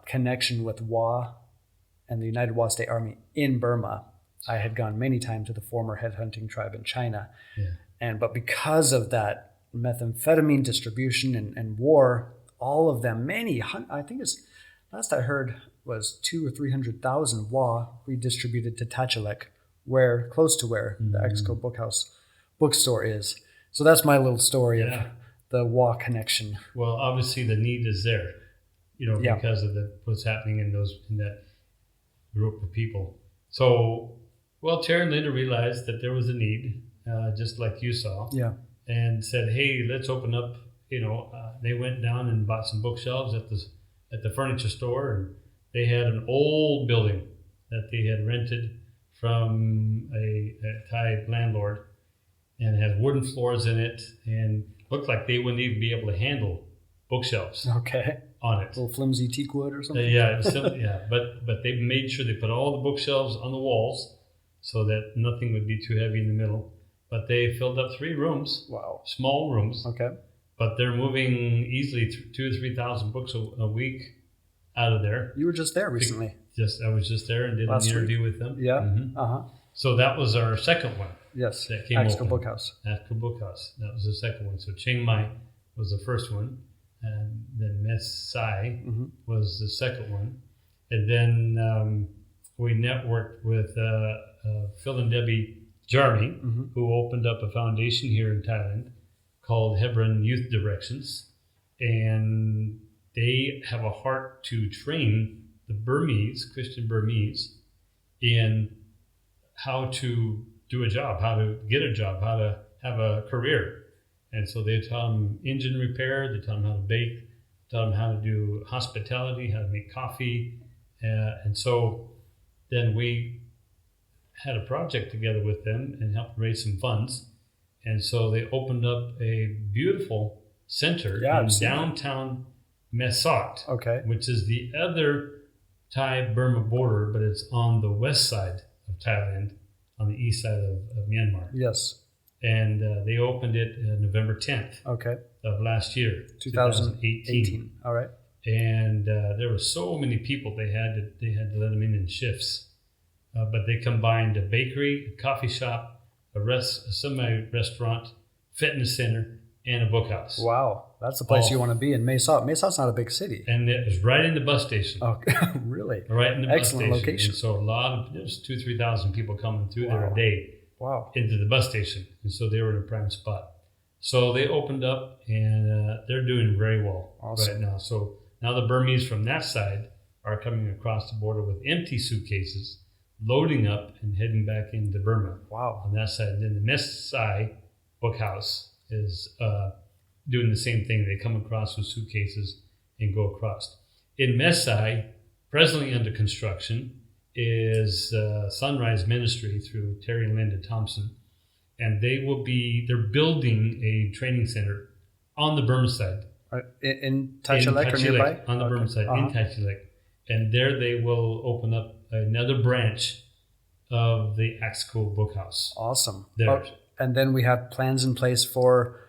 connection with Wa and the United Wa State Army in Burma. I had gone many times to the former headhunting tribe in China. But because of that methamphetamine distribution and war, all of them, I think it's, last I heard was 200,000 or 300,000 Wa redistributed to Tachelek, close to where the ActsCo BookHouse bookstore is. So that's my little story of the Wa connection. Well, obviously the need is there, because of what's happening in that group of people. So, Terry and Linda realized that there was a need, just like you saw. Yeah. And said, hey, let's open up, they went down and bought some bookshelves at the furniture store, and they had an old building that they had rented from a Thai landlord, and it had wooden floors in it, and looked like they wouldn't even be able to handle bookshelves on it. A little flimsy teak wood or something? But they made sure they put all the bookshelves on the walls so that nothing would be too heavy in the middle. But they filled up 3 rooms. Wow. Small rooms. Okay. But they're moving easily 2,000 to 3,000 books a week out of there. You were just there recently. I was just there and did an interview with them. Yeah. So that was our second one. Yes. That came ActsCo open. BookHouse. ActsCo BookHouse. That was the second one. So Chiang Mai was the first one. And then Mes Sai was the second one. And then we networked with Phil and Debbie Jarmy, who opened up a foundation here in Thailand called Hebron Youth Directions. And they have a heart to train the Christian Burmese, in how to do a job, how to get a job, how to have a career. And so they taught them engine repair, they taught them how to bake, taught them how to do hospitality, how to make coffee. And so then we had a project together with them and helped raise some funds. And so they opened up a beautiful center in downtown Mesot, which is the other Thai-Burma border, but it's on the west side of Thailand, on the east side of Myanmar. Yes. And they opened it November 10th of last year, 2018. All right. And there were so many people they had to let them in shifts. But they combined a bakery, a coffee shop, a semi-restaurant, fitness center, and a bookhouse. Wow. That's the place you want to be in Mesot. Mesot's not a big city. And it was right in the bus station. Oh, really? Right in the bus station. Excellent location. And so there's 2,000 to 3,000 people coming through there a day. Wow. Into the bus station. And so they were in a prime spot. So they opened up, and they're doing very well right now. So now the Burmese from that side are coming across the border with empty suitcases, loading up and heading back into Burma. Wow. On that side. And then the Mes Sai BookHouse is doing the same thing. They come across with suitcases and go across. In Mes Sai, presently under construction, is Sunrise Ministry through Terry and Linda Thompson, and they're building a training center on the Burma side. In Tachilek or nearby? On the Burma side, in Tachilek. And there they will open up another branch of the ActsCo BookHouse. Awesome. There. And then we have plans in place for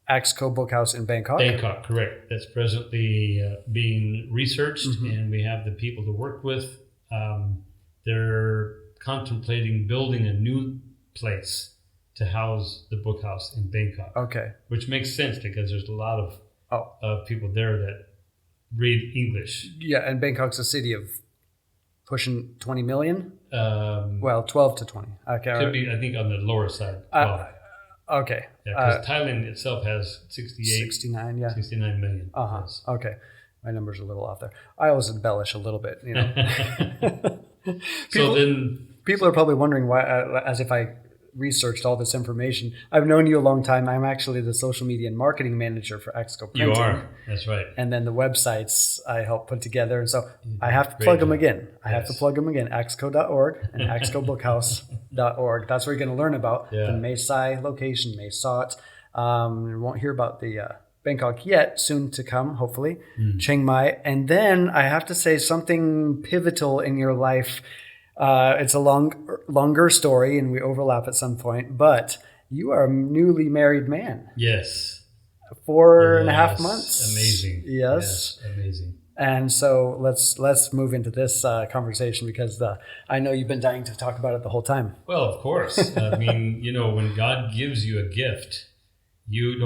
ActsCo BookHouse in Bangkok? Bangkok, correct. That's presently being researched, and we have the people to work with. They're contemplating building a new place to house the BookHouse in Bangkok. Okay. Which makes sense because there's a lot of people there that read English. Yeah, and Bangkok's a city of pushing 20 million? 12 to 20. Okay. Could be, I think, on the lower side. Okay. Yeah, because Thailand itself has 69 million. Yes. Okay. My number's a little off there. I always embellish a little bit, People are probably wondering why, as if I researched all this information. I've known you a long time. I'm actually the social media and marketing manager for ActsCo Printing. You are. That's right. And then the websites I help put together. And so I have to plug them again. ActsCo.org and ActsCoBookHouse.org. That's where you're going to learn about the Mae Sai location, Mae Sot. You won't hear about the Bangkok yet, soon to come, hopefully. Chiang Mai. And then I have to say something pivotal in your life. It's a longer story, and we overlap at some point. But you are a newly married man. Yes. 4.5 months. Amazing. Yes. Amazing. And so let's move into this conversation because I know you've been dying to talk about it the whole time. Well, of course. I mean, when God gives you a gift, you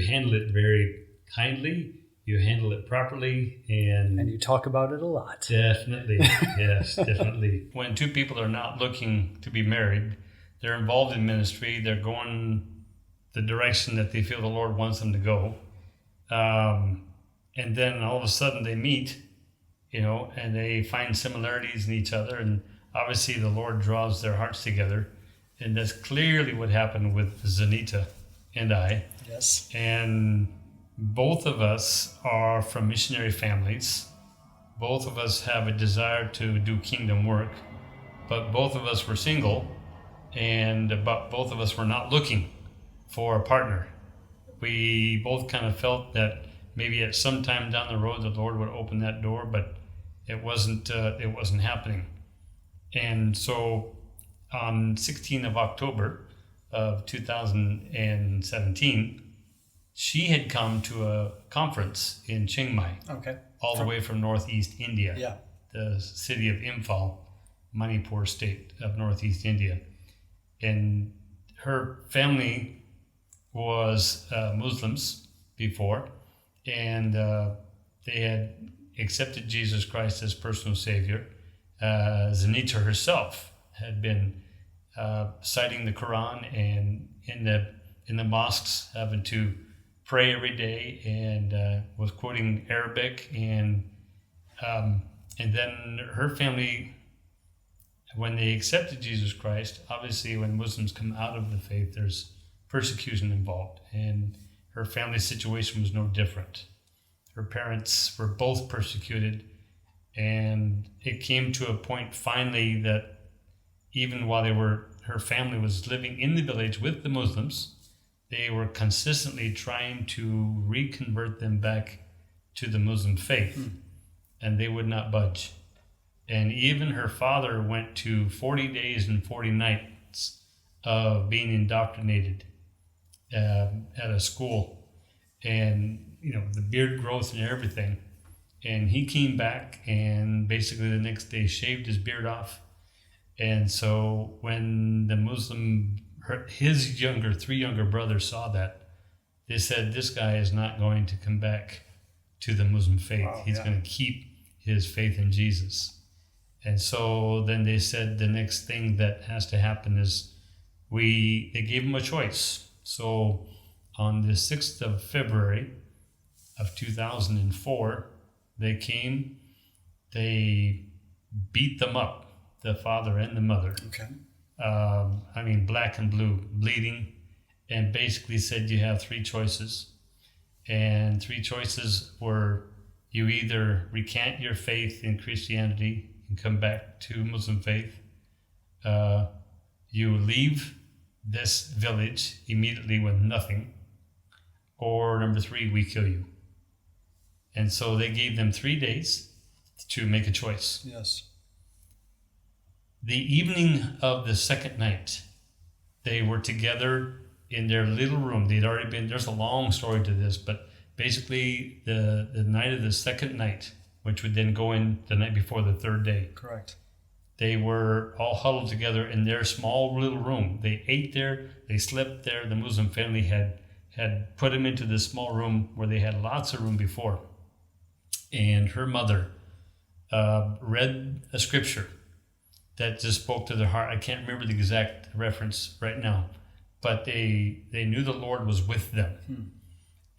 handle it very kindly. You handle it properly, and you talk about it a lot. Definitely. Yes, definitely. When two people are not looking to be married, they're involved in ministry. They're going the direction that they feel the Lord wants them to go. And then all of a sudden they meet, and they find similarities in each other. And obviously the Lord draws their hearts together. And that's clearly what happened with Zanita and I. Yes. And both of us are from missionary families. Both of us have a desire to do kingdom work, but both of us were single, but both of us were not looking for a partner. We both kind of felt that maybe at some time down the road the Lord would open that door, but it wasn't happening. And so on 16th of October of 2017, she had come to a conference in Chiang Mai, all the way from northeast India, the city of Imphal, Manipur state of northeast India. And her family was Muslims before, and they had accepted Jesus Christ as personal Savior. Zanita herself had been citing the Quran and in the mosques having to pray every day, and was quoting Arabic, and then her family, when they accepted Jesus Christ, obviously when Muslims come out of the faith, there's persecution involved, and her family situation was no different. Her parents were both persecuted, and it came to a point finally that even while her family was living in the village with the Muslims, they were consistently trying to reconvert them back to the Muslim faith, and they would not budge. And even her father went to 40 days and 40 nights of being indoctrinated at a school, and the beard growth and everything. And he came back and basically the next day shaved his beard off. And so when the his three younger brothers saw that, they said, this guy is not going to come back to the Muslim faith. He's going to keep his faith in Jesus. And so then they said the next thing that has to happen is they gave him a choice. So on the 6th of February of 2004, they came, they beat them up, the father and the mother. Okay. Black and blue, bleeding, and basically said you have three choices. And three choices were, you either recant your faith in Christianity, and come back to Muslim faith, you leave this village immediately with nothing, or number 3, we kill you. And so they gave them 3 days to make a choice. Yes. The evening of the second night, they were together in their little room. They'd already been, there's a long story to this, but basically the night of the second night, which would then go in the night before the third day. Correct. They were all huddled together in their small little room. They ate there, they slept there. The Muslim family had put them into this small room where they had lots of room before. And her mother read a scripture that just spoke to their heart. I can't remember the exact reference right now, but they knew the Lord was with them.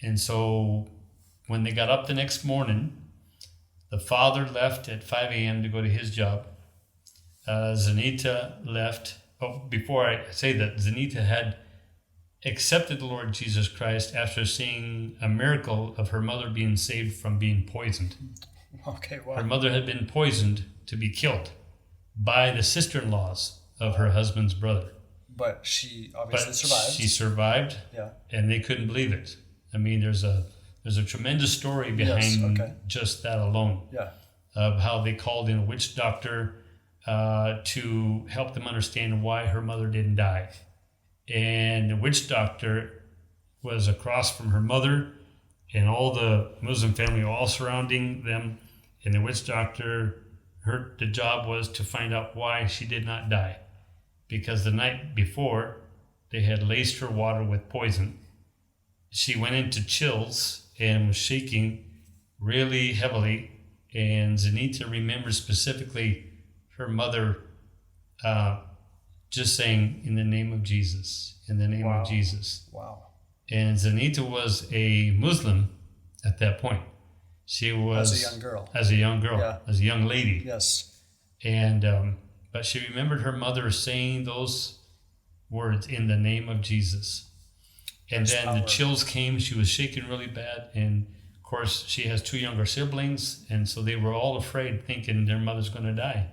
And so when they got up the next morning, the father left at 5 a.m. to go to his job. Zanita left. Oh, before I say that, Zanita had accepted the Lord Jesus Christ after seeing a miracle of her mother being saved from being poisoned. Okay, wow. Her mother had been poisoned to be killed by the sister-in-laws of her husband's brother. But she obviously survived. She survived, yeah. And they couldn't believe it. I mean, there's a tremendous story behind just that alone. Yeah. Of how they called in a witch doctor to help them understand why her mother didn't die. And the witch doctor was across from her mother, and all the Muslim family all surrounding them. And the witch doctor, the job was to find out why she did not die. Because the night before, they had laced her water with poison. She went into chills and was shaking really heavily. And Zanita remembers specifically her mother just saying, "In the name of Jesus, in the name of Jesus." Wow. And Zanita was a Muslim at that point. She was as a young girl, yeah. As a young lady. Yes. And but she remembered her mother saying those words, "In the name of Jesus." And then the chills came. She was shaking really bad. And of course, she has 2 younger siblings. And so they were all afraid, thinking their mother's going to die.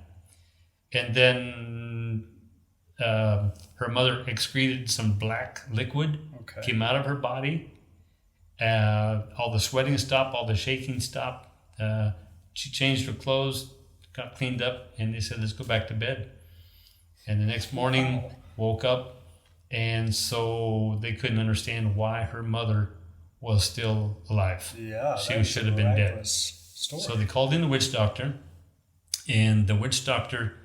And then her mother excreted some black liquid, came out of her body. All the sweating stopped, all the shaking stopped. She changed her clothes, got cleaned up, and they said, "Let's go back to bed." And the next morning, woke up, and so they couldn't understand why her mother was still alive. Yeah, she should have been dead. Story. So they called in the witch doctor, and the witch doctor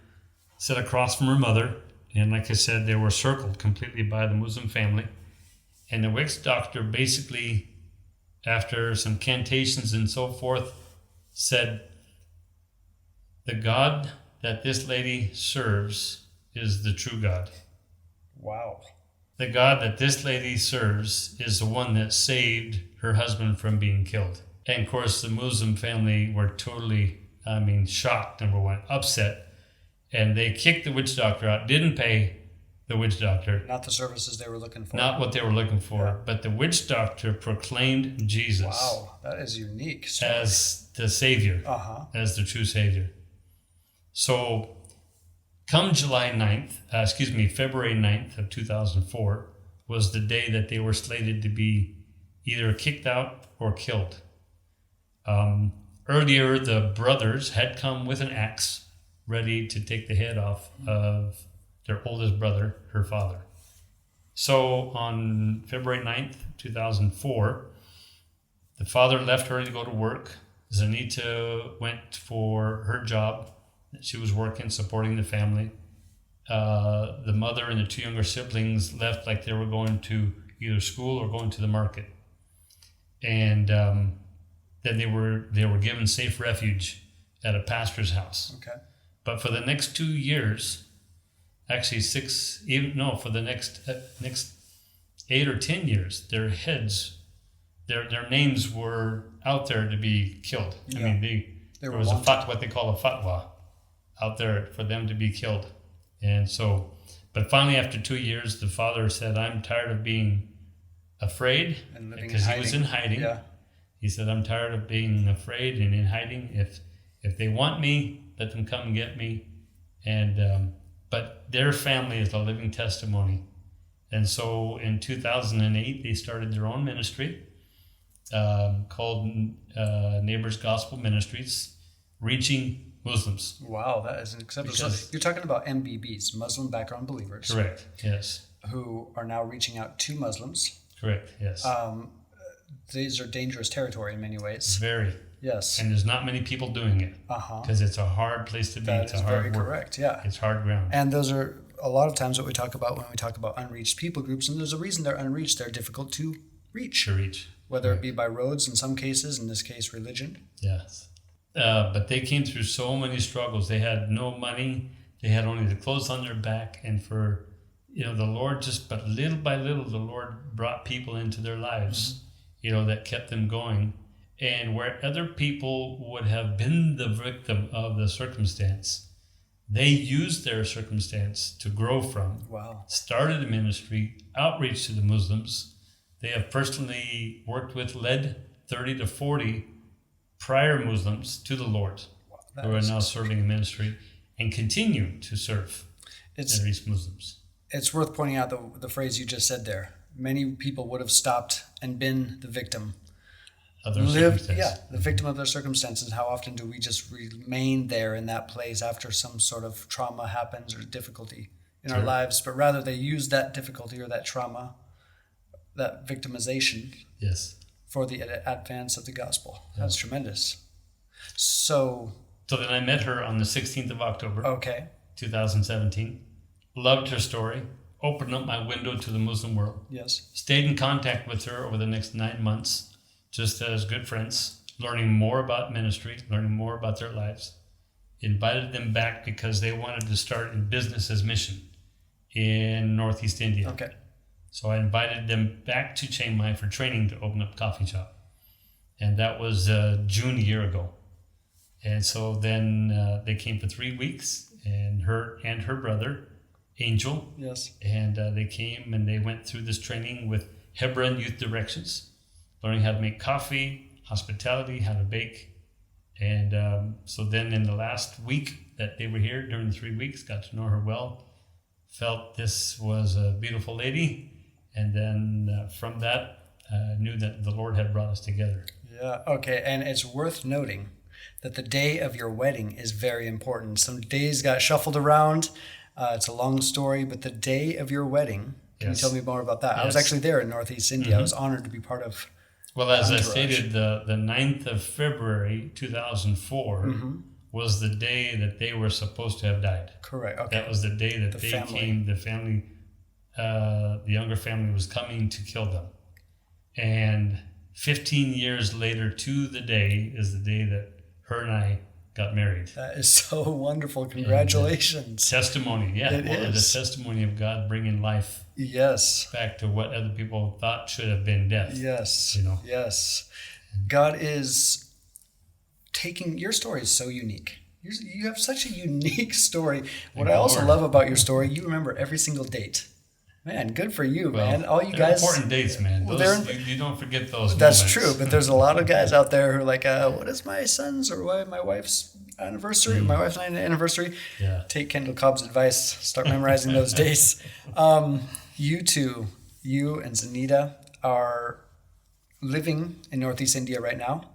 sat across from her mother, and like I said, they were circled completely by the Muslim family. And the witch doctor basically, after some cantations and so forth, said, "The God that this lady serves is the true God." Wow. The God that this lady serves is the one that saved her husband from being killed. And of course, the Muslim family were totally, shocked, number one, upset. And they kicked the witch doctor out, didn't pay the witch doctor. Not the services they were looking for. Not what they were looking for. But the witch doctor proclaimed Jesus. Wow, that is unique. Story. As the Savior. As the true Savior. So come February 9th of 2004 was the day that they were slated to be either kicked out or killed. Earlier, the brothers had come with an axe ready to take the head off of their oldest brother, her father. So on February 9th, 2004, the father left her to go to work. Zanita went for her job. She was working, supporting the family. The mother and the 2 younger siblings left like they were going to either school or going to the market. And then they were given safe refuge at a pastor's house. Okay. But for the next 2 years, actually for the next 8 or 10 years, their names were out there to be killed. Yeah. There was what they call a fatwa out there for them to be killed. And so, but finally after 2 years, the father said, "I'm tired of being afraid," because he was in hiding. Yeah. He said, "I'm tired of being afraid and in hiding. If they want me, let them come and get me. And but their family is a living testimony. And so in 2008, they started their own ministry called Neighbors Gospel Ministries, reaching Muslims. Wow, that is exceptional. So you're talking about MBBs, Muslim background believers. Correct, yes. Who are now reaching out to Muslims. Correct, yes. These are dangerous territory in many ways. Very. Yes. And there's not many people doing it. Because it's a hard place to be. That it's is a hard very work. correct, yeah. It's hard ground. And those are a lot of times what we talk about when we talk about unreached people groups. And there's a reason they're unreached. They're difficult to reach. Whether it be by roads in some cases, in this case, religion. Yes. But they came through so many struggles. They had no money. They had only the clothes on their back. And for, the Lord but little by little, the Lord brought people into their lives, that kept them going. And where other people would have been the victim of the circumstance, they used their circumstance to grow from. Wow. Started a ministry, outreach to the Muslims. They have personally worked with, led 30 to 40 prior Muslims to the Lord, who are now serving in ministry and continue to serve and reach Muslims. It's worth pointing out the phrase you just said there. Many people would have stopped and been the victim. Of their circumstances. Yeah, the victim of their circumstances. How often do we just remain there in that place after some sort of trauma happens or difficulty in our lives? But rather they use that difficulty or that trauma, that victimization, for the advance of the gospel. Yeah. That's tremendous. So then I met her on the 16th of October, 2017. Loved her story. Opened up my window to the Muslim world. Yes. Stayed in contact with her over the next 9 months. Just as good friends, learning more about ministry, learning more about their lives. Invited them back because they wanted to start in business as mission in Northeast India. Okay. So I invited them back to Chiang Mai for training to open up a coffee shop. And that was June a year ago. And so then they came for 3 weeks, and her brother, Angel. Yes. And they came and they went through this training with Hebron Youth Directions. Learning how to make coffee, hospitality, how to bake. And so then in the last week that they were here, during the 3 weeks, got to know her well, felt this was a beautiful lady. And then from that, knew that the Lord had brought us together. Yeah, okay. And it's worth noting that the day of your wedding is very important. Some days got shuffled around. It's a long story, but the day of your wedding, can you tell me more about that? Yes. I was actually there in Northeast India. Mm-hmm. I was honored to be part of. Well, as I stated, the 9th of February 2004 was the day that they were supposed to have died. Correct. Okay. That was the day that came, the family, the younger family was coming to kill them. And 15 years later to the day is the day that her and I got married. That is so wonderful. Congratulations. Testimony, yeah. It is. The testimony of God bringing life back to what other people thought should have been death. Yes. Yes. God is taking, your story is so unique. You have such a unique story. What I also love about your story, you remember every single date. Man, good for you, man. All you guys. Important dates, man. You don't forget those. That's moments. True, but there's a lot of guys out there who are like, what is my son's or my wife's anniversary? My wife's anniversary. Yeah. Take Kendall Cobb's advice. Start memorizing those dates. You two, you and Zanita, are living in Northeast India right now.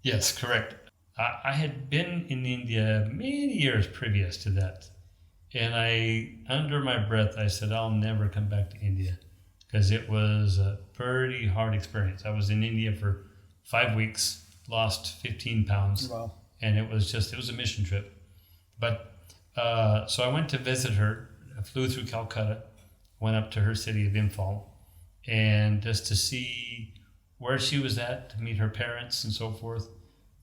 Yes, correct. I had been in India many years previous to that. And under my breath, I said, I'll never come back to India because it was a pretty hard experience. I was in India for 5 weeks, lost 15 pounds. Wow. And it was a mission trip. But so I went to visit her. I flew through Calcutta, went up to her city of Imphal, and just to see where she was at, to meet her parents and so forth.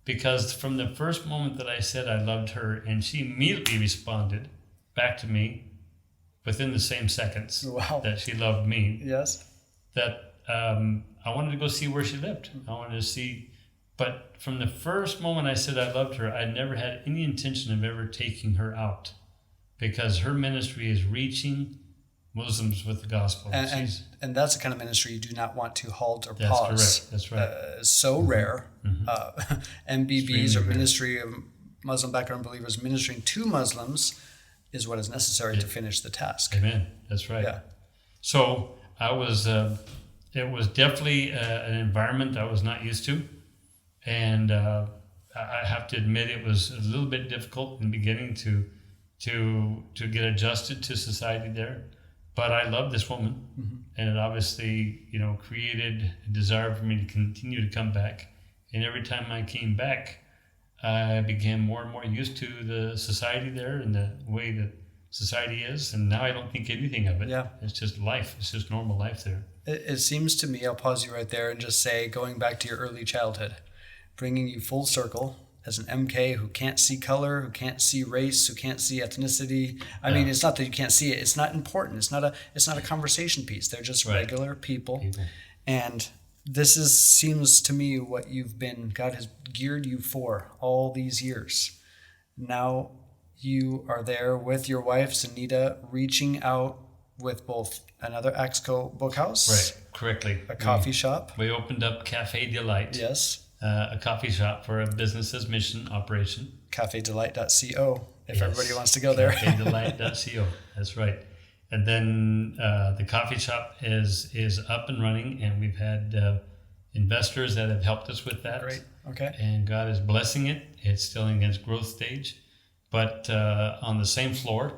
Because from the first moment that I said I loved her, and she immediately responded back to me within the same seconds that she loved me. Yes. That I wanted to go see where she lived. I wanted to see, but from the first moment I said I loved her, I never had any intention of ever taking her out because her ministry is reaching Muslims with the gospel. And that's the kind of ministry you do not want to halt or that's pause. Correct. That's right. So rare. MBBs or Ministry of Muslim background believers ministering to Muslims is what is necessary to finish the task. Amen. That's right. Yeah. So I was, it was definitely an environment I was not used to. And I have to admit it was a little bit difficult in the beginning to get adjusted to society there. But I love this woman, and it obviously, created a desire for me to continue to come back. And every time I came back, I became more and more used to the society there and the way that society is. And now I don't think anything of it. Yeah. It's just life. It's just normal life there. It seems to me, I'll pause you right there and just say, going back to your early childhood, bringing you full circle as an MK who can't see color, who can't see race, who can't see ethnicity. I mean, it's not that you can't see it. It's not important. It's not a conversation piece. They're just regular people. And this seems to me what God has geared you for all these years. Now you are there with your wife, Sunita, reaching out with both another ActsCo BookHouse. Right, correctly. A coffee shop. We opened up Cafe Delight. Yes. A coffee shop for a business's mission operation. CafeDelight.co if everybody wants to go there. CafeDelight.co. That's right. And then the coffee shop is up and running, and we've had investors that have helped us with that. Great. Okay. And God is blessing it. It's still in its growth stage. But on the same floor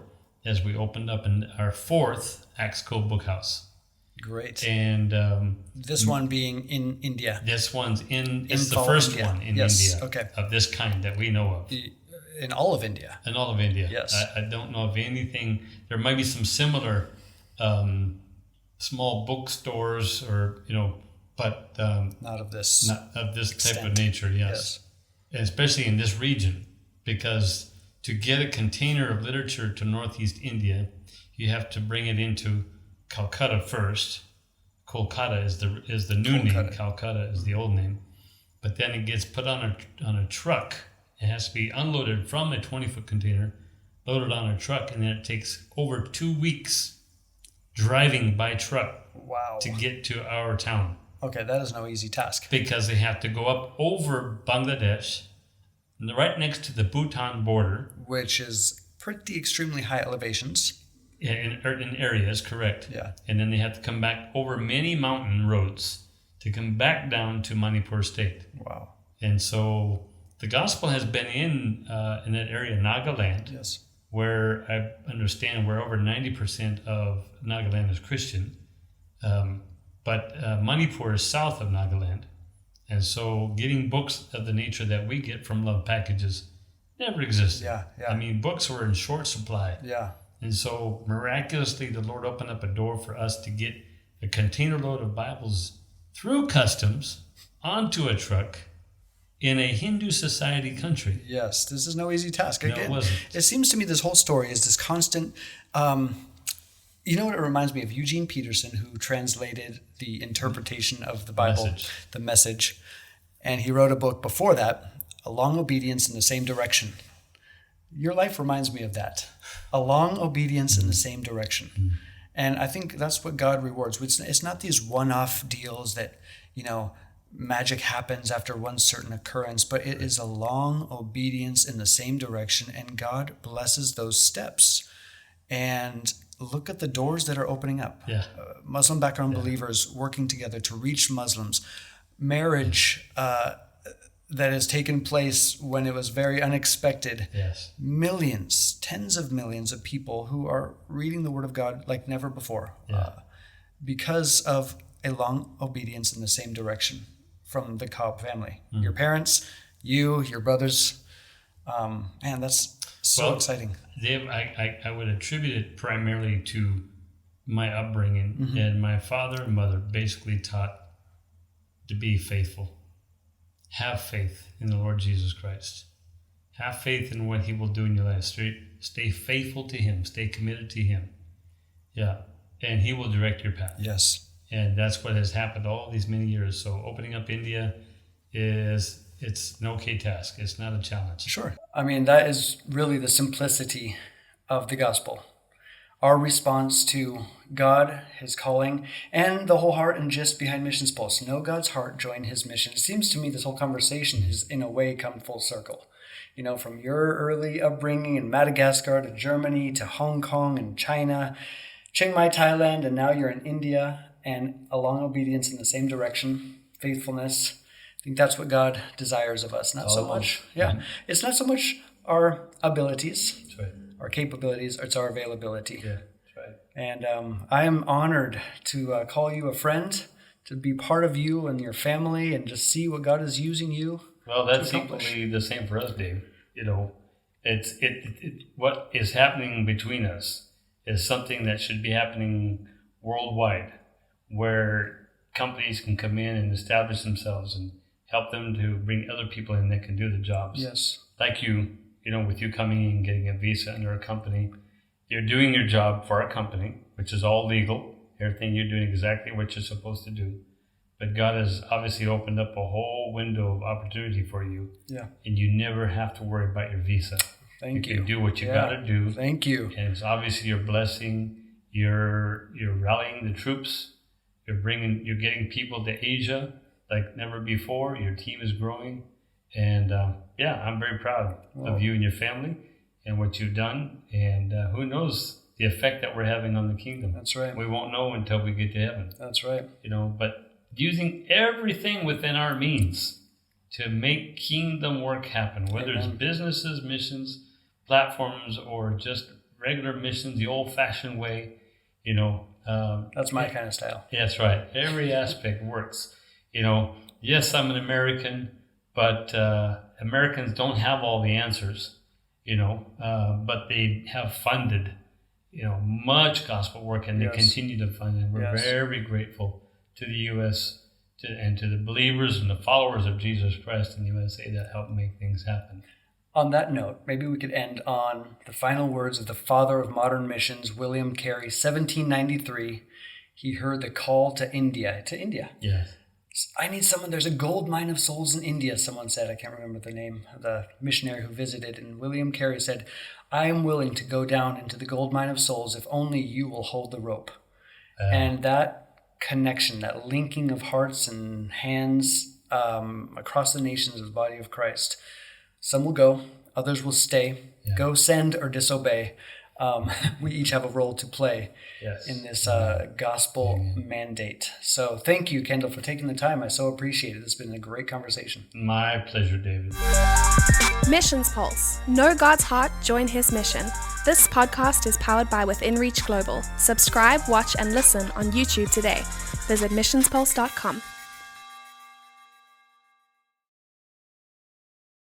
as we opened up in our fourth ActsCo BookHouse. Great. And this one being in India. This one's it's the first India. one in Yes. India Okay. of this kind that we know of. In all of India. In all of India. Yes. I don't know of anything. There might be some similar small bookstores but not of this. Not of this extent. type of nature, yes. And especially in this region, because to get a container of literature to Northeast India, you have to bring it into Calcutta first. Kolkata is the new name. Calcutta is the old name. But then it gets put on a truck. It has to be unloaded from a 20-foot container, loaded on a truck, and then it takes over 2 weeks driving by truck to get to our town. Okay, that is no easy task. Because they have to go up over Bangladesh, right next to the Bhutan border. Which is pretty extremely high elevations. Yeah, in areas, correct. Yeah. And then they have to come back over many mountain roads to come back down to Manipur State. Wow. And so the gospel has been in that area, Nagaland, yes, where I understand where over 90% of Nagaland is Christian. But Manipur is south of Nagaland. And so getting books of the nature that we get from Love Packages never existed. Yeah. I mean, books were in short supply. Yeah. And so miraculously, the Lord opened up a door for us to get a container load of Bibles through customs onto a truck in a Hindu society country. Yes, this is no easy task. No, it wasn't. It seems to me this whole story is this constant... you know what it reminds me of? Eugene Peterson, who translated the interpretation of the Bible, the Message. And he wrote a book before that, A Long Obedience in the Same Direction. Your life reminds me of that. A long obedience in the same direction. And I think that's what God rewards. It's not these one-off deals that, magic happens after one certain occurrence, but it is a long obedience in the same direction, and God blesses those steps. And look at the doors that are opening up. Yeah. Muslim background believers working together to reach Muslims. Marriage that has taken place when it was very unexpected. Yes. Millions, tens of millions of people who are reading the Word of God like never before because of a long obedience in the same direction from the Cobb family. Your parents, your brothers. Man, that's so exciting. Dave, I would attribute it primarily to my upbringing. And my father and mother basically taught to be faithful. Have faith in the Lord Jesus Christ. Have faith in what He will do in your life. Stay faithful to Him. Stay committed to Him. Yeah. And He will direct your path. Yes. And that's what has happened all these many years. So opening up India it's an okay task. It's not a challenge. Sure. I mean, that is really the simplicity of the gospel. Our response to God, His calling, and the whole heart and gist behind Missions Pulse. Know God's heart, join His mission. It seems to me this whole conversation has, in a way, come full circle. from your early upbringing in Madagascar to Germany to Hong Kong and China, Chiang Mai, Thailand, and now you're in India, and a long obedience in the same direction, faithfulness. I think that's what God desires of us. Not so much. Yeah. Mm-hmm. It's not so much our abilities, that's right, our capabilities, it's our availability. Yeah, that's right. And I am honored to call you a friend, to be part of you and your family, and just see what God is using you. Well, that's equally the same for us, Dave. It's what is happening between us is something that should be happening worldwide, where companies can come in and establish themselves and help them to bring other people in that can do the jobs. Yes. Like you, with you coming in and getting a visa under a company, you're doing your job for a company, which is all legal. Everything you're doing exactly what you're supposed to do. But God has obviously opened up a whole window of opportunity for you. Yeah. And you never have to worry about your visa. Thank you. You can do what you got to do. Thank you. And it's obviously your blessing. You're rallying the troops. You're getting people to Asia like never before. Your team is growing. And I'm very proud of you and your family and what you've done. And who knows the effect that we're having on the kingdom. That's right. We won't know until we get to heaven. That's right. But using everything within our means to make kingdom work happen, whether Amen. It's businesses, missions, platforms, or just regular missions, the old-fashioned way, that's my kind of style. That's right. Every aspect works. Yes, I'm an American, but Americans don't have all the answers, but they have funded much gospel work, and they continue to fund it. We're very grateful to the U.S. and to the believers and the followers of Jesus Christ in the USA that help make things happen. On that note, maybe we could end on the final words of the father of modern missions, William Carey, 1793. He heard the call to India. Yes. I need someone. There's a gold mine of souls in India, someone said. I can't remember the name of the missionary who visited. And William Carey said, I am willing to go down into the gold mine of souls if only you will hold the rope. And that connection, that linking of hearts and hands across the nations of the body of Christ. Some will go, others will stay. Yeah. Go, send, or disobey. We each have a role to play in this gospel mandate. So thank you, Kendall, for taking the time. I so appreciate it. It's been a great conversation. My pleasure, David. Missions Pulse. Know God's heart, join his mission. This podcast is powered by Within Reach Global. Subscribe, watch, and listen on YouTube today. Visit missionspulse.com.